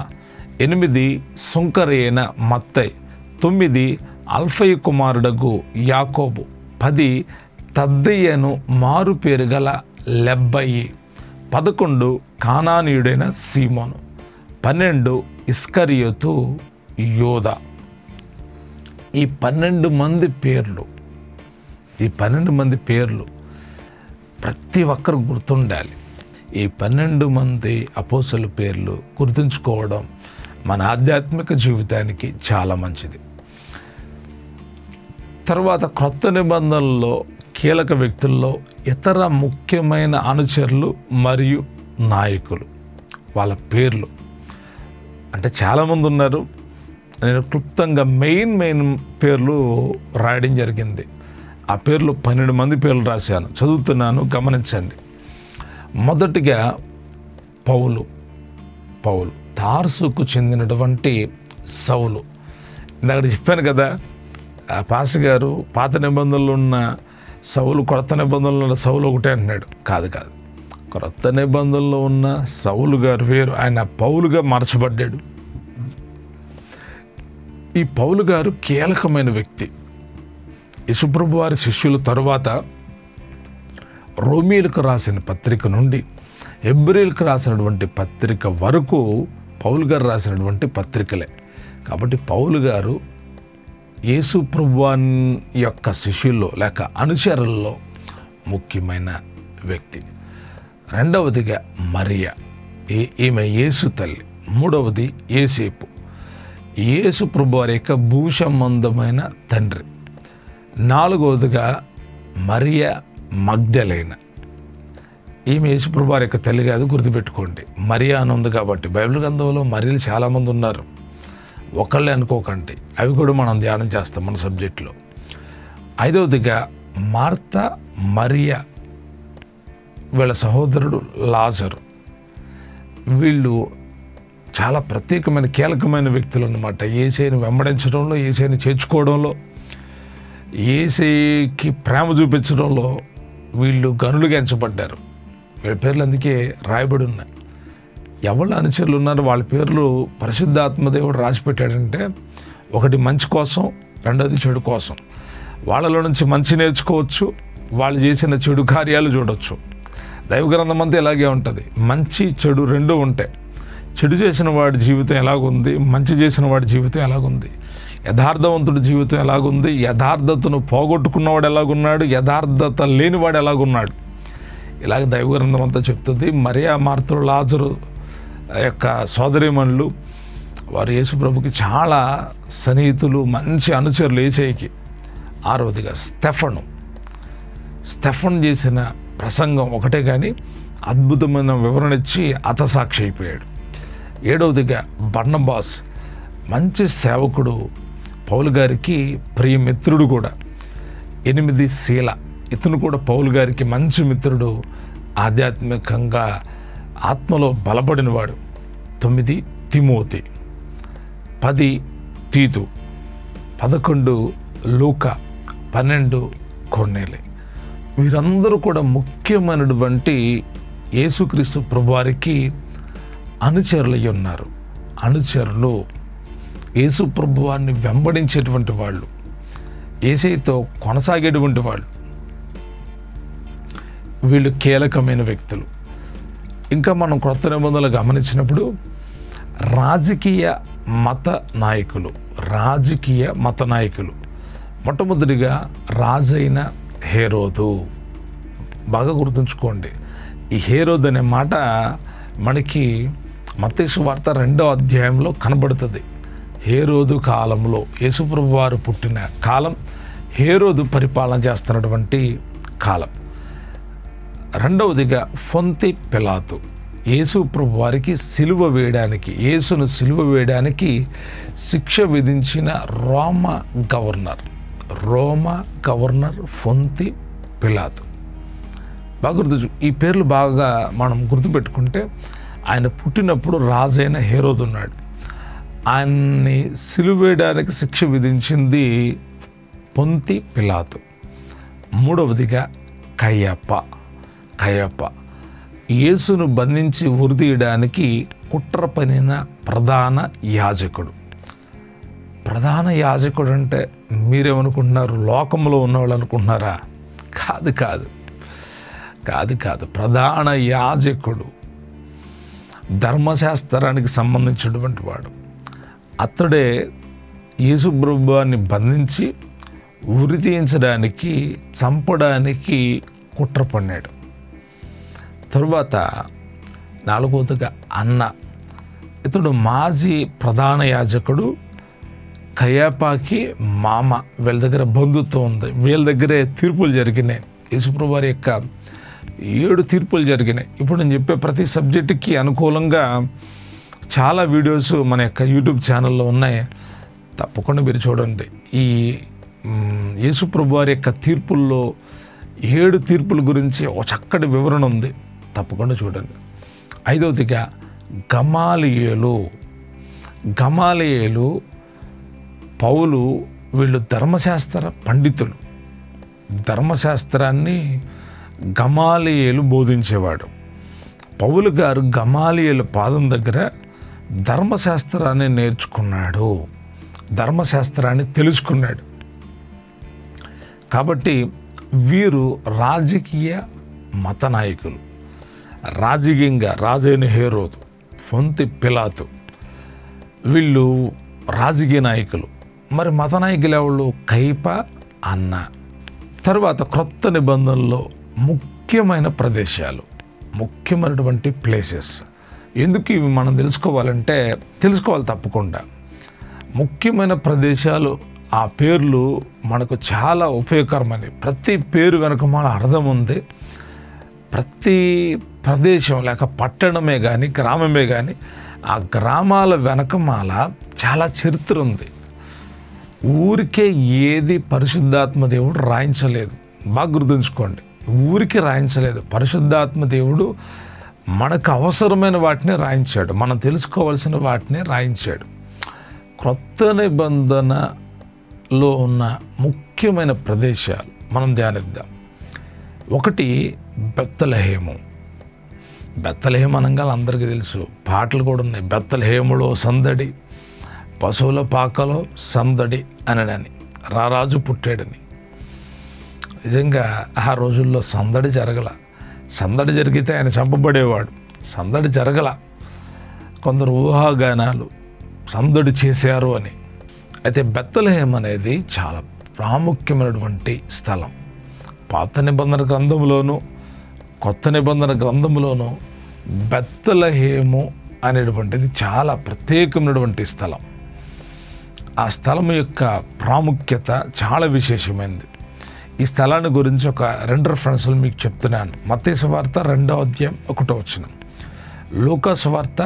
8 సుంకరైన మత్తయి, 9 అల్ఫయి కుమారుడగు యాకోబు, 10 తద్దయ్యను మారు పేరు గల లెబ్బయి, 11 కానానీయుడైన సీమోను, 12 ఇస్కరియోతు యోధా. ఈ 12 మంది పేర్లు ప్రతి ఒక్కరు గుర్తుండాలి. ఈ 12 మంది అపోస్తలుల పేర్లు గుర్తుంచుకోవడం మన ఆధ్యాత్మిక జీవితానికి చాలా మంచిది. తర్వాత క్రొత్త నిబంధనలో కీలక వ్యక్తుల్లో ఇతర ముఖ్యమైన అనుచరులు మరియు నాయకులు, వాళ్ళ పేర్లు అంటే చాలామంది ఉన్నారు. నేను క్లుప్తంగా మెయిన్ పేర్లు రాయడం జరిగింది. ఆ పేర్లు 12 మంది పేర్లు రాశాను, చదువుతున్నాను, గమనించండి. మొదటిగా పౌలు తార్సుకు చెందినటువంటి సౌలు. ఇందాక చెప్పాను కదా, పాస్టర్ గారు పాత నిబంధనలు ఉన్న సౌలు, క్రొత్త నిబంధనలు ఉన్న సౌలు ఒకటే అంటున్నాడు. కాదు, క్రొత్త నిబంధనలో ఉన్న సౌలు గారు వేరు, ఆయన పౌలుగా మార్చబడ్డాడు. ఈ పౌలు గారు కీలకమైన వ్యక్తి. యేసుప్రభు వారి శిష్యుల తరువాత రోమీలకు రాసిన పత్రిక నుండి హెబ్రీలకు రాసినటువంటి పత్రిక వరకు పౌలు గారు రాసినటువంటి పత్రికలే. కాబట్టి పౌలు గారు యేసుప్రభు యొక్క శిష్యుల్లో లేక అనుచరుల్లో ముఖ్యమైన వ్యక్తి. రెండవదిగా మరియా, ఈమె యేసు తల్లి. మూడవది యేసేపు, యేసు ప్రభు వారి యొక్క భూసంబంధమైన తండ్రి. నాలుగవదిగా మరియా మగ్దలేన, ఈమె యేసు ప్రభు వారి యొక్క తల్లి కాదు, గుర్తుపెట్టుకోండి. మరియా అని ఉంది కాబట్టి బైబిల్ గ్రంథంలో మరియలు చాలామంది ఉన్నారు, ఒకళ్ళే అనుకోకండి. అవి కూడా మనం ధ్యానం చేస్తాం మన సబ్జెక్టులో. ఐదవదిగా మార్తా, మరియా, వీళ్ళ సహోదరుడు లాజరు. వీళ్ళు చాలా ప్రత్యేకమైన కీలకమైన వ్యక్తులు అన్నమాట. యేసయ్యను వెంబడించడంలో, యేసయ్యను చేర్చుకోవడంలో, యేసయ్యకి ప్రేమ చూపించడంలో వీళ్ళు గనులుగా ఎంచబడ్డారు. వీళ్ళ పేర్లు అందుకే రాయబడి ఉన్నాయి. ఎవళ్ళ అనుచరులు ఉన్నారో వాళ్ళ పేర్లు పరిశుద్ధాత్మదేవుడు రాసిపెట్టాడంటే, ఒకటి మంచి కోసం, రెండోది చెడు కోసం. వాళ్ళలో నుంచి మంచి నేర్చుకోవచ్చు, వాళ్ళు చేసిన చెడు కార్యాలు చూడవచ్చు. దైవ గ్రంథం అంతా ఇలాగే ఉంటుంది. మంచి చెడు రెండూ ఉంటాయి. చెడు చేసిన వాడి జీవితం ఎలాగుంది, మంచి చేసిన వాడి జీవితం ఎలాగుంది, యథార్థవంతుడి జీవితం ఎలాగుంది, యథార్థతను పోగొట్టుకున్నవాడు ఎలాగున్నాడు, యథార్థత లేనివాడు ఎలాగున్నాడు, ఇలాగ దైవ గ్రంథం అంతా చెప్తుంది. మరియా, మార్తలు, లాజరు యొక్క సోదరీమణులు, వారు యేసు ప్రభుకి చాలా సన్నిహితులు, మంచి అనుచరులు యేసయ్యకి. ఆరవదిగా స్టెఫన్ చేసిన ప్రసంగం ఒకటే కానీ అద్భుతమైన వివరణ ఇచ్చి హతసాక్షి అయిపోయాడు. ఏడవదిగా బర్నబాస్, మంచి సేవకుడు, పౌలు గారికి ప్రియమిత్రుడు కూడా. 8 శీల, ఇతను కూడా పౌలు గారికి మంచి మిత్రుడు, ఆధ్యాత్మికంగా ఆత్మలో బలపడినవాడు. 9 తిమోతి, 10 తీతు, 11 లూకా, 12 కొర్నేలి. వీరందరూ కూడా ముఖ్యమైనటువంటి యేసుక్రీస్తు ప్రభువారికి అనుచరులై ఉన్నారు. అనుచరులు యేసు ప్రభువారిని వెంబడించేటువంటి వాళ్ళు, యేసయ్యతో కొనసాగేటువంటి వాళ్ళు. వీళ్ళు కీలకమైన వ్యక్తులు. ఇంకా మనం క్రొత్త నిబంధనలు గమనించినప్పుడు రాజకీయ మత నాయకులు. మొట్టమొదటిగా రాజైన హేరోదు. బాగా గుర్తుంచుకోండి, ఈ హేరోదు అనే మాట మనకి మత్తయి సువార్త 2వ అధ్యాయంలో కనబడుతుంది. హేరోదు కాలంలో, యేసుప్రభు వారు పుట్టిన కాలం, హేరోదు పరిపాలన చేస్తున్నటువంటి కాలం. రెండవదిగా పొంతి పిలాతు, యేసుప్రభు వారికి యేసును సిలువ వేయడానికి శిక్ష విధించిన రోమా గవర్నర్ పొంతి పిలాతు. బాగా ఈ పేర్లు బాగా మనం గుర్తుపెట్టుకుంటే, ఆయన పుట్టినప్పుడు రాజైన హేరోదు ఉన్నాడు. ఆయన్ని సిలువ వేయడానికి శిక్ష విధించింది పొంతి పిలాతు. మూడవదిగా కయప, యేసును బంధించి ఉరితీయడానికి కుట్ర పన్నిన ప్రధాన యాజకుడు. ప్రధాన యాజకుడు అంటే మీరేమనుకుంటున్నారు? లోకంలో ఉన్నవాళ్ళు అనుకుంటున్నారా? కాదు. ప్రధాన యాజకుడు, ధర్మశాస్త్రానికి సంబంధించినటువంటి వాడు. అతడే యేసు ప్రభువుని బంధించి ఉరి తీయించడానికి, చంపడానికి కుట్ర పన్నాడు. తరువాత 4వదిగా అన్న, ఇతడు మాజీ ప్రధాన యాజకుడు, కయాపాకి మామ. వీళ్ళ దగ్గర బంధుత్వం ఉంది, వీళ్ళ దగ్గరే తీర్పులు జరిగినాయి. యేసుప్రభు వారి యొక్క 7 తీర్పులు జరిగినాయి. ఇప్పుడు నేను చెప్పే ప్రతి సబ్జెక్టుకి అనుకూలంగా చాలా వీడియోస్ మన యొక్క యూట్యూబ్ ఛానల్లో ఉన్నాయి, తప్పకుండా మీరు చూడండి. ఈ యేసుప్రభు వారి యొక్క తీర్పుల్లో 7 తీర్పుల గురించి ఒక చక్కటి వివరణ ఉంది, తప్పకుండా చూడండి. 5వదిగా గమాలియేలు, పౌలు, వీళ్ళు ధర్మశాస్త్ర పండితులు. ధర్మశాస్త్రాన్ని గమాలియేలు బోధించేవాడు. పౌలు గారు గమాలియేలు పాదం దగ్గర ధర్మశాస్త్రాన్ని నేర్చుకున్నాడు, ధర్మశాస్త్రాన్ని తెలుసుకున్నాడు. కాబట్టి వీరు రాజకీయ మత నాయకులు. రాజకీయంగా రాజైన హేరోదు, పొంతి పిలాతు, వీళ్ళు రాజకీయ నాయకులు. మరి మత నాయకులు ఎవరు? కయప, అన్న. తర్వాత క్రొత్త నిబంధనలో ముఖ్యమైన ప్రదేశాలు, ముఖ్యమైనటువంటి ప్లేసెస్, ఎందుకు ఇవి మనం తెలుసుకోవాలి తప్పకుండా. ముఖ్యమైన ప్రదేశాలు, ఆ పేర్లు మనకు చాలా ఉపయోగకరమైనవి. ప్రతి పేరు వెనుక మన అర్థం ఉంది. ప్రతి ప్రదేశం లేక పట్టణమే కానీ గ్రామమే కానీ ఆ గ్రామాల వెనకమాల చాలా చరిత్ర ఉంది. ఊరికే ఏది పరిశుద్ధాత్మ దేవుడు రాయించలేదు. బాగా గుర్తుంచుకోండి, ఊరికి రాయించలేదు. పరిశుద్ధాత్మ దేవుడు మనకు అవసరమైన వాటిని రాయించాడు, మనం తెలుసుకోవాల్సిన వాటిని రాయించాడు. క్రొత్త నిబంధనలో ఉన్న ముఖ్యమైన ప్రదేశాలు మనం ధ్యానిద్దాం. ఒకటి బెత్లెహేము. బెత్లెహేము అనగా అందరికీ తెలుసు, పాటలు కూడా ఉన్నాయి. బెత్లెహేములో సందడి, పశువుల పాకలో సందడి అనని, రారాజు పుట్టాడని. నిజంగా ఆ రోజుల్లో సందడి జరగల. సందడి జరిగితే ఆయన చంపబడేవాడు. సందడి జరగల. కొందరు ఊహాగానాలు సందడి చేశారు అని. అయితే బెత్లెహేము అనేది చాలా ప్రాముఖ్యమైనటువంటి స్థలం. పాత నిబంధన గ్రంథంలోను కొత్త నిబంధన గ్రంథంలోను బెత్లెహేము అనేటువంటిది చాలా ప్రత్యేకమైనటువంటి స్థలం. ఆ స్థలం యొక్క ప్రాముఖ్యత చాలా విశేషమైనది. ఈ స్థలాన్ని గురించి ఒక 2 రెఫరెన్స్లు మీకు చెప్తున్నాను. మత్తయి సువార్త 2వ అధ్యాయం 1వ వచనం, లూకా సువార్త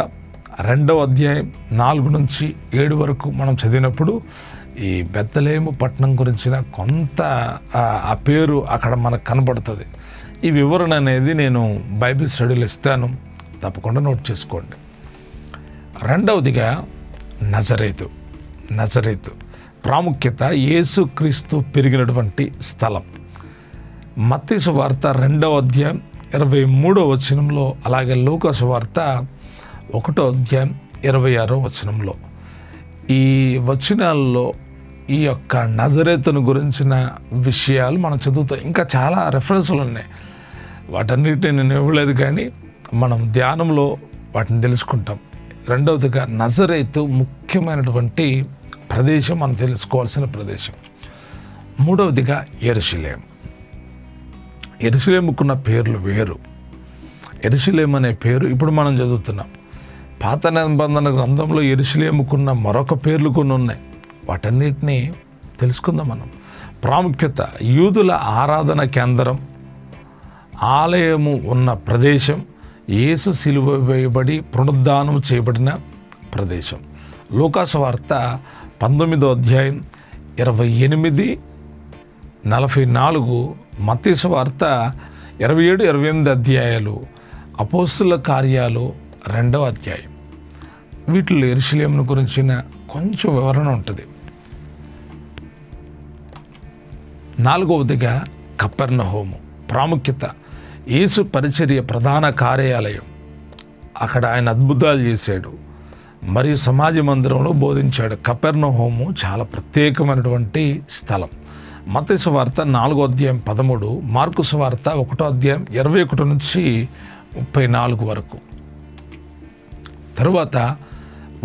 2వ అధ్యాయం 4 నుంచి 7 వరకు మనం చదివినప్పుడు ఈ బెత్లెహేము పట్టణం గురించిన కొంత ఆ పేరు అక్కడ మనకు కనబడుతుంది. ఈ వివరణ అనేది నేను బైబిల్ స్టడీలో ఇస్తాను, తప్పకుండా నోట్ చేసుకోండి. రెండవదిగా నజరేతు ప్రాముఖ్యత, యేసుక్రీస్తు పెరిగినటువంటి స్థలం. మత్తయి సువార్త 2వ అధ్యాయం 23వ వచనంలో, అలాగే లూకా సువార్త 1వ అధ్యాయం 26వ వచనంలో, ఈ వచనాల్లో ఈ యొక్క నజరేతును గురించిన విషయాలు మనం చదువుతాం. ఇంకా చాలా రెఫరెన్సులు ఉన్నాయి, వాటన్నిటిని నేను ఇవ్వలేదు, కానీ మనం ధ్యానంలో వాటిని తెలుసుకుంటాం. రెండవదిగా నజరేతు ముఖ్యమైనటువంటి ప్రదేశం, మనం తెలుసుకోవాల్సిన ప్రదేశం. మూడవదిగా యెరూషలేముకున్న పేర్లు వేరు. యెరూషలేము అనే పేరు ఇప్పుడు మనం చదువుతున్నాం. పాత నిబంధన గ్రంథంలో యెరూషలేముకున్న మరొక పేర్లు కొన్ని ఉన్నాయి, వాటన్నిటినీ తెలుసుకుందాం మనం. ప్రాముఖ్యత, యూదుల ఆరాధన కేంద్రం, ఆలయము ఉన్న ప్రదేశం, యేసు సిలువ వేయబడి పునరుద్ధానం చేయబడిన ప్రదేశం. లూకా సువార్త 19వ అధ్యాయం 28, 44, మత్తయి సువార్త 27, 28 అధ్యాయాలు, అపోస్తుల కార్యాలు 2వ అధ్యాయం. వీటిలో యెరూషలేమును గురించిన కొంచెం వివరణ ఉంటుంది. 4వదిగా కపెర్నహూము. ప్రాముఖ్యత, యేసు పరిచర్య ప్రధాన కార్యాలయం. అక్కడ ఆయన అద్భుతాలు చేశాడు మరియు సమాజ మందిరంలో బోధించాడు. కపెర్నహూము చాలా ప్రత్యేకమైనటువంటి స్థలం. మత్తయి సువార్త 4వ అధ్యాయం 13, మార్కు సువార్త 1వ అధ్యాయం 21 నుంచి 34 వరకు. తరువాత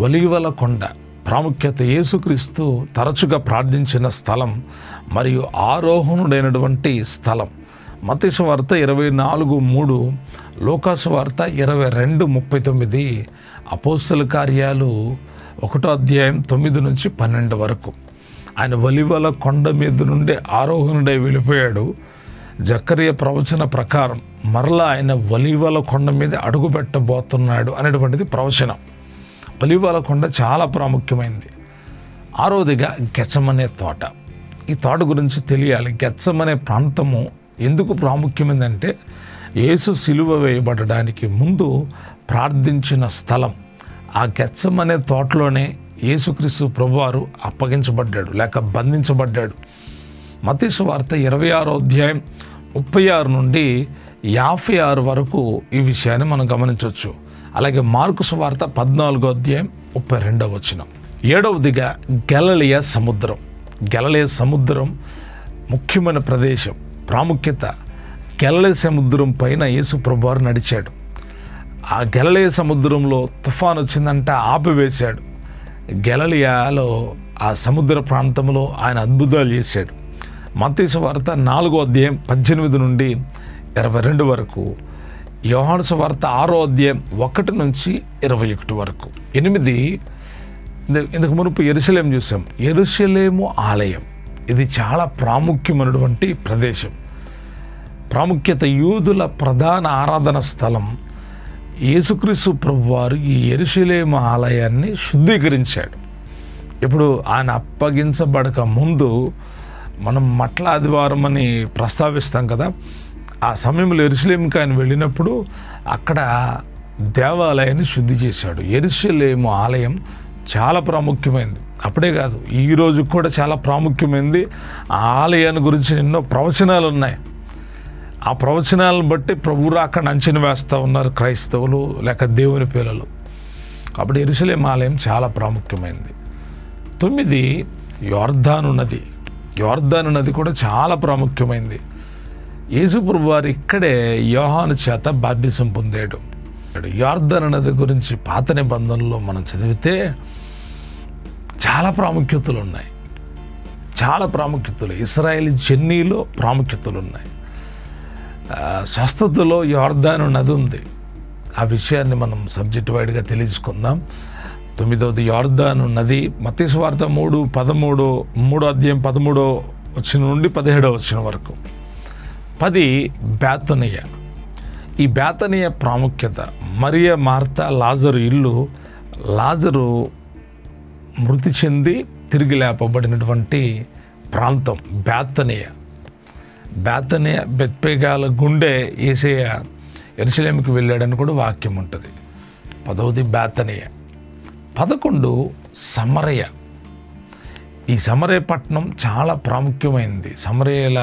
ఒలీవల కొండ. ప్రాముఖ్యత, యేసుక్రీస్తు తరచుగా ప్రార్థించిన స్థలం మరియు ఆరోహణుడైనటువంటి స్థలం. మత్తయి సువార్త 24:3, లూకా సువార్త 22:39, అపోస్తల కార్యాలు 1వ అధ్యాయం 9 నుంచి 12 వరకు. ఆయన ఒలీవల కొండ మీద నుండి ఆరోహణుడై వెళ్ళిపోయాడు. జకరియా ప్రవచన ప్రకారం మరలా ఆయన ఒలీవల కొండ మీద అడుగు పెట్టబోతున్నాడు అనేటువంటిది ప్రవచనం. ఒలీవల కొండ చాలా ప్రాముఖ్యమైనది. 6వదిగా గెత్సెమనే తోట. ఈ తోట గురించి తెలియాలి. గెత్సెమనే ప్రాంతము ఎందుకు ప్రాముఖ్యమైందంటే, యేసు సిలువ వేయబడడానికి ముందు ప్రార్థించిన స్థలం. ఆ గెత్సెమనే తోటలోనే యేసుక్రీస్తు ప్రభువారు అప్పగించబడ్డాడు లేక బంధించబడ్డాడు. మత్తయి సువార్త 26వ అధ్యాయం 36 నుండి 56 వరకు ఈ విషయాన్ని మనం గమనించవచ్చు. అలాగే మార్కు సువార్త 14వ అధ్యాయం 32వ వచనం. 7వదిగా గలిలయ సముద్రం. గలిలయ సముద్రం ముఖ్యమైన ప్రదేశం. ప్రాముఖ్యత, గలిలయ సముద్రం పైన యేసు ప్రభువారు నడిచాడు. ఆ గలిలయ సముద్రంలో తుఫాను వచ్చిందంటే ఆపివేశాడు. గలిలయలో ఆ సముద్ర ప్రాంతంలో ఆయన అద్భుతాలు చేశాడు. మత్తయి సువార్త 4వ అధ్యాయం 18 నుండి 22 వరకు. యోహాను సువార్త 6వ అధ్యాయం 1 నుంచి 21 వరకు. 8 ఇందుకు మునుపు యెరూషలేం చూసాం. యెరూషలేము ఆలయం ఇది చాలా ప్రాముఖ్యమైనటువంటి ప్రదేశం. ప్రాముఖ్యత, యూదుల ప్రధాన ఆరాధన స్థలం. యేసుక్రీస్తు ప్రభువారు ఈ యెరూషలేము ఆలయాన్ని శుద్ధీకరించాడు. ఇప్పుడు ఆయన అప్పగించబడక ముందు మనం మట్ల ఆదివారం అని ప్రస్తావిస్తాం కదా, ఆ సమయంలో యెరూషలేముకి ఆయన వెళ్ళినప్పుడు అక్కడ దేవాలయాన్ని శుద్ధి చేశాడు. యెరూషలేము ఆలయం చాలా ప్రాముఖ్యమైనది. అప్పుడే కాదు, ఈరోజు కూడా చాలా ప్రాముఖ్యమైనది. ఆ ఆలయాన్ని గురించి ఎన్నో ప్రవచనాలు ఉన్నాయి. ఆ ప్రవచనాలను బట్టి ప్రభు రాకడ అంచనా వేస్తూ ఉన్నారు క్రైస్తవులు లేక దేవుని పిల్లలు. కాబట్టి యెరూషలేము ఆలయం చాలా ప్రాముఖ్యమైనది. 9 యోర్దాను నది. యోర్దాను నది కూడా చాలా ప్రాముఖ్యమైనది. యేసు ప్రభువారు ఇక్కడే యోహాను చేత బాప్తిసం పొందాడు. యోర్దాను నది గురించి పాత నిబంధనలో మనం చదివితే చాలా ప్రాముఖ్యతలు ఉన్నాయి. చాలా ప్రాముఖ్యతలు. ఇశ్రాయేలు జర్నీలో ప్రాముఖ్యతలు ఉన్నాయి. స్వస్థతలో యోర్దాను నది ఉంది. ఆ విషయాన్ని మనం సబ్జెక్ట్ వైడ్గా తెలుసుకుందాం. 9వది యోర్దాను నది. మత్తయి సువార్త 3 అధ్యాయం 13 వచనం నుండి 17 వచనం వరకు. 10 బేతనియ. ఈ బేతనియ ప్రాముఖ్యత, మరియ, మార్తా, లాజరు ఇల్లు. లాజరు మృతి చెంది తిరిగి లేపబడినటువంటి ప్రాంతం బేతనియ. బేతనియ బెత్పేగాల గుండె యేసయ్య యెరూషలేముకి వెళ్ళాడని కూడా వాక్యం ఉంటుంది. 10వది బేతనియ. 11 సమరయ. ఈ సమరయ పట్టణం చాలా ప్రాముఖ్యమైనది. సమరయల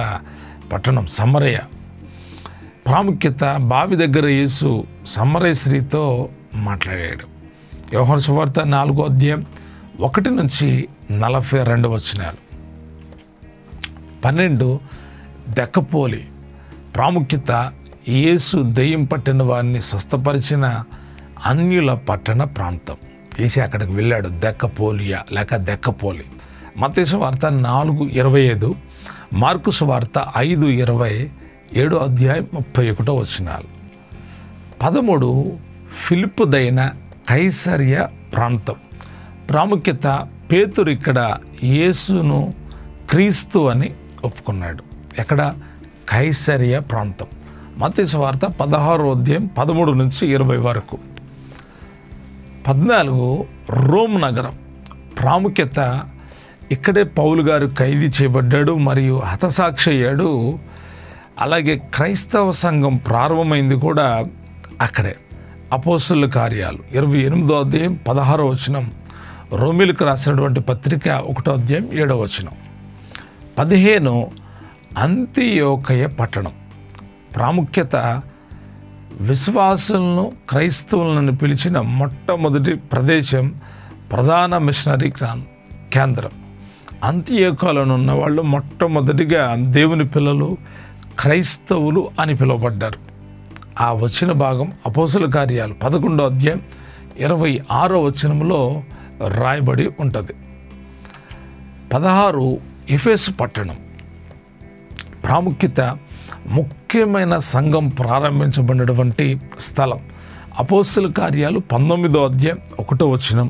పట్టణం సమరయ ప్రాముఖ్యత. బావి దగ్గర యేసు సమరయ స్త్రీతో మాట్లాడాడు. యోహాను సువార్త 4వ అధ్యాయం 1 నుంచి 42 వచనాలు. 12 దెక్కపోలి. ప్రాముఖ్యత, యేసు దెయ్యం పట్టిన వారిని స్వస్థపరిచిన అన్యుల పట్టణ ప్రాంతం. యేసు అక్కడికి వెళ్ళాడు. దెక్కపోలియా లేక దెక్కపోలి. మత్తయి సువార్త 4:25, మార్కు సువార్త 5:20, 7వ అధ్యాయం 31 వచనాలు. 13 ఫిలిప్పుదైన కైసరియ ప్రాంతం. ప్రాముఖ్యత, పేతురు ఇక్కడ యేసును క్రీస్తు అని ఒప్పుకున్నాడు. ఎక్కడ? కైసరియ ప్రాంతం. మత్తయి సువార్త 16వ అధ్యాయం 13 నుంచి 20 వరకు. 14 రోమ్ నగరం. ప్రాముఖ్యత, ఇక్కడే పౌలు గారు ఖైదీ చేయబడ్డాడు మరియు హతసాక్షి అయ్యాడు. అలాగే క్రైస్తవ సంఘం ప్రారంభమైంది కూడా అక్కడే. అపోస్తలుల కార్యాలు 28వ అధ్యాయం 16వ వచనం. రోమీలకు రాసినటువంటి పత్రిక 1వ అధ్యాయం 7వ వచనం. 15 అంతియోకయ పట్టణం. ప్రాముఖ్యత, విశ్వాసులను క్రైస్తవులను పిలిచిన మొట్టమొదటి ప్రదేశం, ప్రధాన మిషనరీ కేంద్రం. అంతియోకయలో ఉన్న వాళ్ళు మొట్టమొదటిగా దేవుని పిల్లలు, క్రైస్తవులు అని పిలువబడ్డారు. ఆ వచ్చిన భాగం అపోస్తలుల కార్యాలు 11వ అధ్యాయం 26వ వచనంలో రాయబడి ఉంటుంది. 16 ఎఫెసు పట్టణం. ప్రాముఖ్యత, ముఖ్యమైన సంఘం ప్రారంభించబడినటువంటి స్థలం. అపోస్తలుల కార్యాలు 19వ అధ్యాయం 1వ వచనం.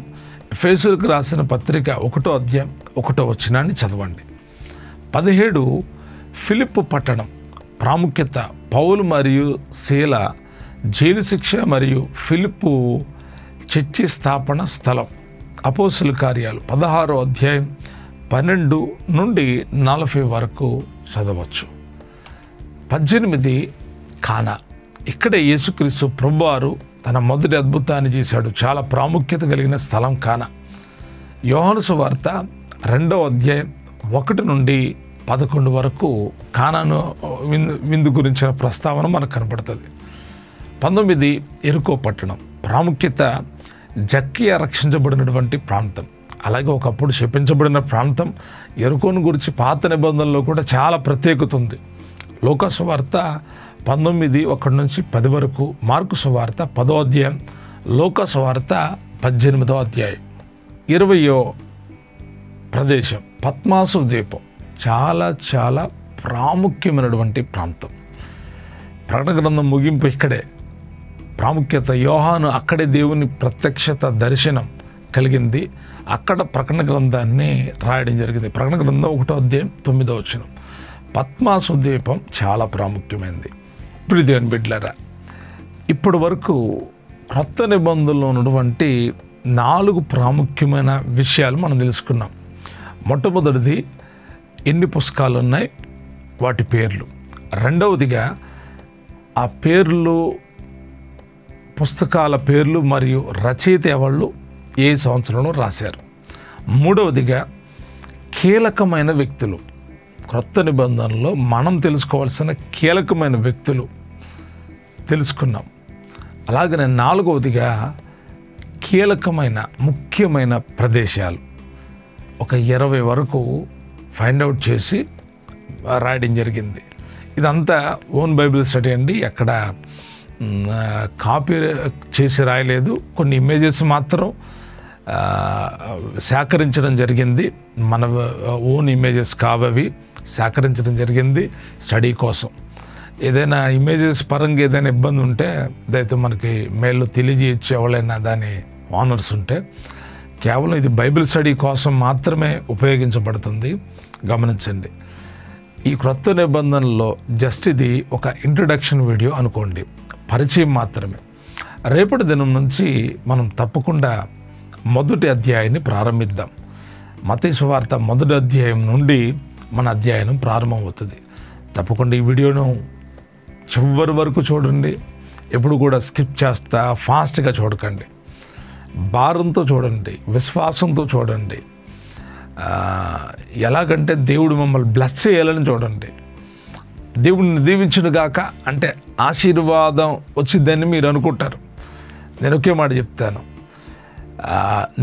ఎఫెసులకు రాసిన పత్రిక 1వ అధ్యాయం 1వ వచనాన్ని చదవండి. 17 ఫిలిప్పు పట్టణం. ప్రాముఖ్యత, పౌలు మరియు శీల జైలు శిక్ష మరియు ఫిలిప్పు చర్చి స్థాపన స్థలం. అపోస్తలుల కార్యాలు 16వ అధ్యాయం 12 నుండి 40 వరకు చదవచ్చు. 18 కానా. ఇక్కడే యేసుక్రీస్తు ప్రభువారు తన మొదటి అద్భుతాన్ని చేశాడు. చాలా ప్రాముఖ్యత కలిగిన స్థలం కానా. యోహాను సువార్త 2వ అధ్యాయం 1 నుండి 11 వరకు కానాను విందు గురించిన ప్రస్తావన మనకు కనబడుతుంది. 19 ఎరుకో పట్టణం. ప్రాముఖ్యత, జక్కయ్య రక్షించబడినటువంటి ప్రాంతం. అలాగే ఒకప్పుడు శపించబడిన ప్రాంతం. ఎరుకోను గురించి పాత నిబంధనలో కూడా చాలా ప్రత్యేకత ఉంది. లూకా సువార్త 19:1 నుంచి 10 వరకు, మార్కు సువార్త 10వ అధ్యాయం, లూకా సువార్త 18వ అధ్యాయం. 20వ ప్రదేశం పద్మాసు ద్వీపం. చాలా చాలా ప్రాముఖ్యమైనటువంటి ప్రాంతం. ప్రకటన గ్రంథం ముగింపు ఇక్కడే. ప్రాముఖ్యత. యోహాను అక్కడే దేవుని ప్రత్యక్షత దర్శనం కలిగింది. అక్కడ ప్రకటన గ్రంథాన్ని రాయడం జరిగింది. ప్రకటన గ్రంథం 1వ అధ్యాయం 9వ వచనం. పద్మాసు ద్వీపం చాలా ప్రాముఖ్యమైనది. ఇప్పుడు దేవుని బిడ్డలారా, ఇప్పటి వరకు క్రొత్త నిబంధనలో ఉన్నటువంటి 4 ప్రాముఖ్యమైన విషయాలు మనం తెలుసుకున్నాం. మొట్టమొదటిది ఎన్ని పుస్తకాలు ఉన్నాయి, వాటి పేర్లు. రెండవదిగా ఆ పేర్లు, పుస్తకాల పేర్లు మరియు రచయిత ఎవళ్ళు, ఏ సంవత్సరంలో రాశారు. మూడవదిగా కీలకమైన వ్యక్తులు. క్రొత్త నిబంధనలో మనం తెలుసుకోవాల్సిన కీలకమైన వ్యక్తులు తెలుసుకున్నాం. అలాగనే నాలుగవదిగా కీలకమైన ముఖ్యమైన ప్రదేశాలు ఒక 20 వరకు ఫైండ్ అవుట్ చేసి రాయడం జరిగింది. ఇదంతా ఓన్ బైబిల్ స్టడీ అండి. ఎక్కడ కాపీ చేసి రాయలేదు. కొన్ని ఇమేజెస్ మాత్రం సేకరించడం జరిగింది. మన ఓన్ ఇమేజెస్ కావవి సేకరించడం జరిగింది స్టడీ కోసం. ఏదైనా ఇమేజెస్ పరంగా ఏదైనా ఇబ్బంది ఉంటే దయతో మనకి మెయిల్లో తెలియజేయచ్చు. ఎవరైనా దాని ఆనర్స్ ఉంటే. కేవలం ఇది బైబిల్ స్టడీ కోసం మాత్రమే ఉపయోగించబడుతుంది, గమనించండి. ఈ క్రొత్త నిబంధనలో జస్ట్ ఇది ఒక ఇంట్రడక్షన్ వీడియో అనుకోండి, పరిచయం మాత్రమే. రేపటి దినం నుంచి మనం తప్పకుండా మొదటి అధ్యాయాన్ని ప్రారంభిద్దాం. మత్తయి సువార్త 1వ అధ్యాయం నుండి మన అధ్యయనం ప్రారంభమవుతుంది. తప్పకుండా ఈ వీడియోను చివరి వరకు చూడండి. ఎప్పుడు కూడా స్కిప్ చేస్తా ఫాస్ట్గా చూడకండి. భారంతో చూడండి, విశ్వాసంతో చూడండి. ఎలాగంటే దేవుడు మమ్మల్ని బ్లెస్ చేయాలని చూడండి. దేవుడిని దీవించును గాక అంటే ఆశీర్వాదం వచ్చిందని మీరు అనుకుంటారు. నేను ఒకే మాట చెప్తాను,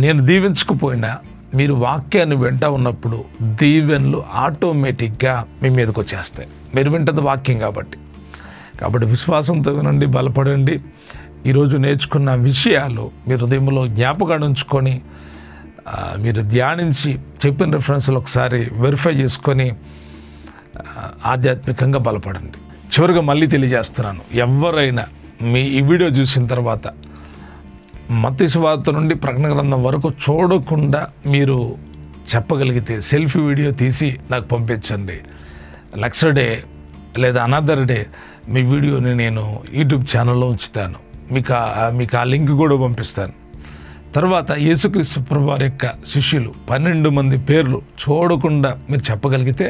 నేను దీవించకపోయినా మీరు వాక్యాన్ని వింటూ ఉన్నప్పుడు దీవెనలు ఆటోమేటిక్గా మీ మీదకి వచ్చేస్తాయి. మీరు వింటది వాక్యం కాబట్టి విశ్వాసంతో వినండి, బలపడండి. ఈరోజు నేర్చుకున్న విషయాలు మీ హృదయంలో జ్ఞాపకం ఉంచుకొని మీరు ధ్యానించి చెప్పిన రిఫరెన్స్లు ఒకసారి వెరిఫై చేసుకొని ఆధ్యాత్మికంగా బలపడండి. చివరిగా మళ్ళీ తెలియజేస్తున్నాను, ఎవరైనా ఈ వీడియో చూసిన తర్వాత మత్తయి సువార్త నుండి ప్రకటన గ్రంథం వరకు చూడకుండా మీరు చెప్పగలిగితే సెల్ఫీ వీడియో తీసి నాకు పంపించండి. నెక్స్ట్ డే లేదా అనదర్ డే మీ వీడియోని నేను యూట్యూబ్ ఛానల్లో ఉంచుతాను. మీకు ఆ లింక్ కూడా పంపిస్తాను. తర్వాత యేసుక్రీస్తు ప్రభువారి యొక్క శిష్యులు 12 మంది పేర్లు చూడకుండా మీరు చెప్పగలిగితే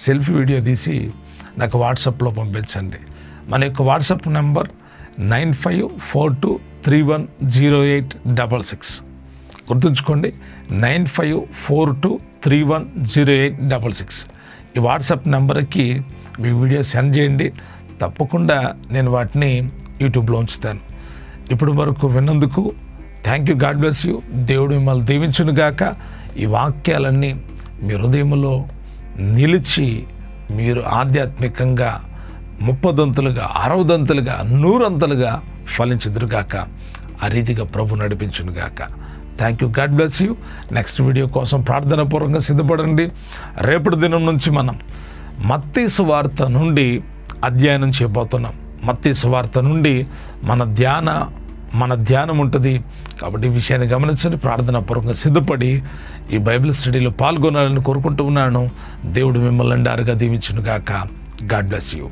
సెల్ఫీ వీడియో తీసి నాకు వాట్సాప్లో పంపించండి. మన యొక్క వాట్సాప్ నెంబర్ 9542310866. గుర్తుంచుకోండి, 9542310866. ఈ వాట్సాప్ నెంబర్కి మీ వీడియో సెండ్ చేయండి. తప్పకుండా నేను వాటిని యూట్యూబ్లో ఉంచుతాను. ఇప్పుడు వరకు విన్నందుకు thank you. God bless you. దేవుడు మిమ్మల్ని దీవించును గాక. ఈ వాక్యాలన్నీ మీ హృదయంలో నిలిచి మీరు ఆధ్యాత్మికంగా 30 60 100 ఫలించుదురుగాక. ఆ రీతిగా ప్రభు నడిపించునుగాక. Thank you. God bless you. Next video కోసం ప్రార్థనాపూర్వకంగా సిద్ధపడండి. రేపటి దినం నుంచి మనం మత్తయి సువార్త నుండి అధ్యయనం చేయబోతున్నాం. మత్తయి సువార్త నుండి మన ధ్యానం ఉంటుంది. కాబట్టి ఈ విషయాన్ని గమనించండి. ప్రార్థనాపూర్వకంగా సిద్ధపడి ఈ బైబిల్ స్టడీలో పాల్గొనాలని కోరుకుంటూ ఉన్నాను. దేవుడు మిమ్మల్ని నిండారుగా దీవించునుగాక. God bless you.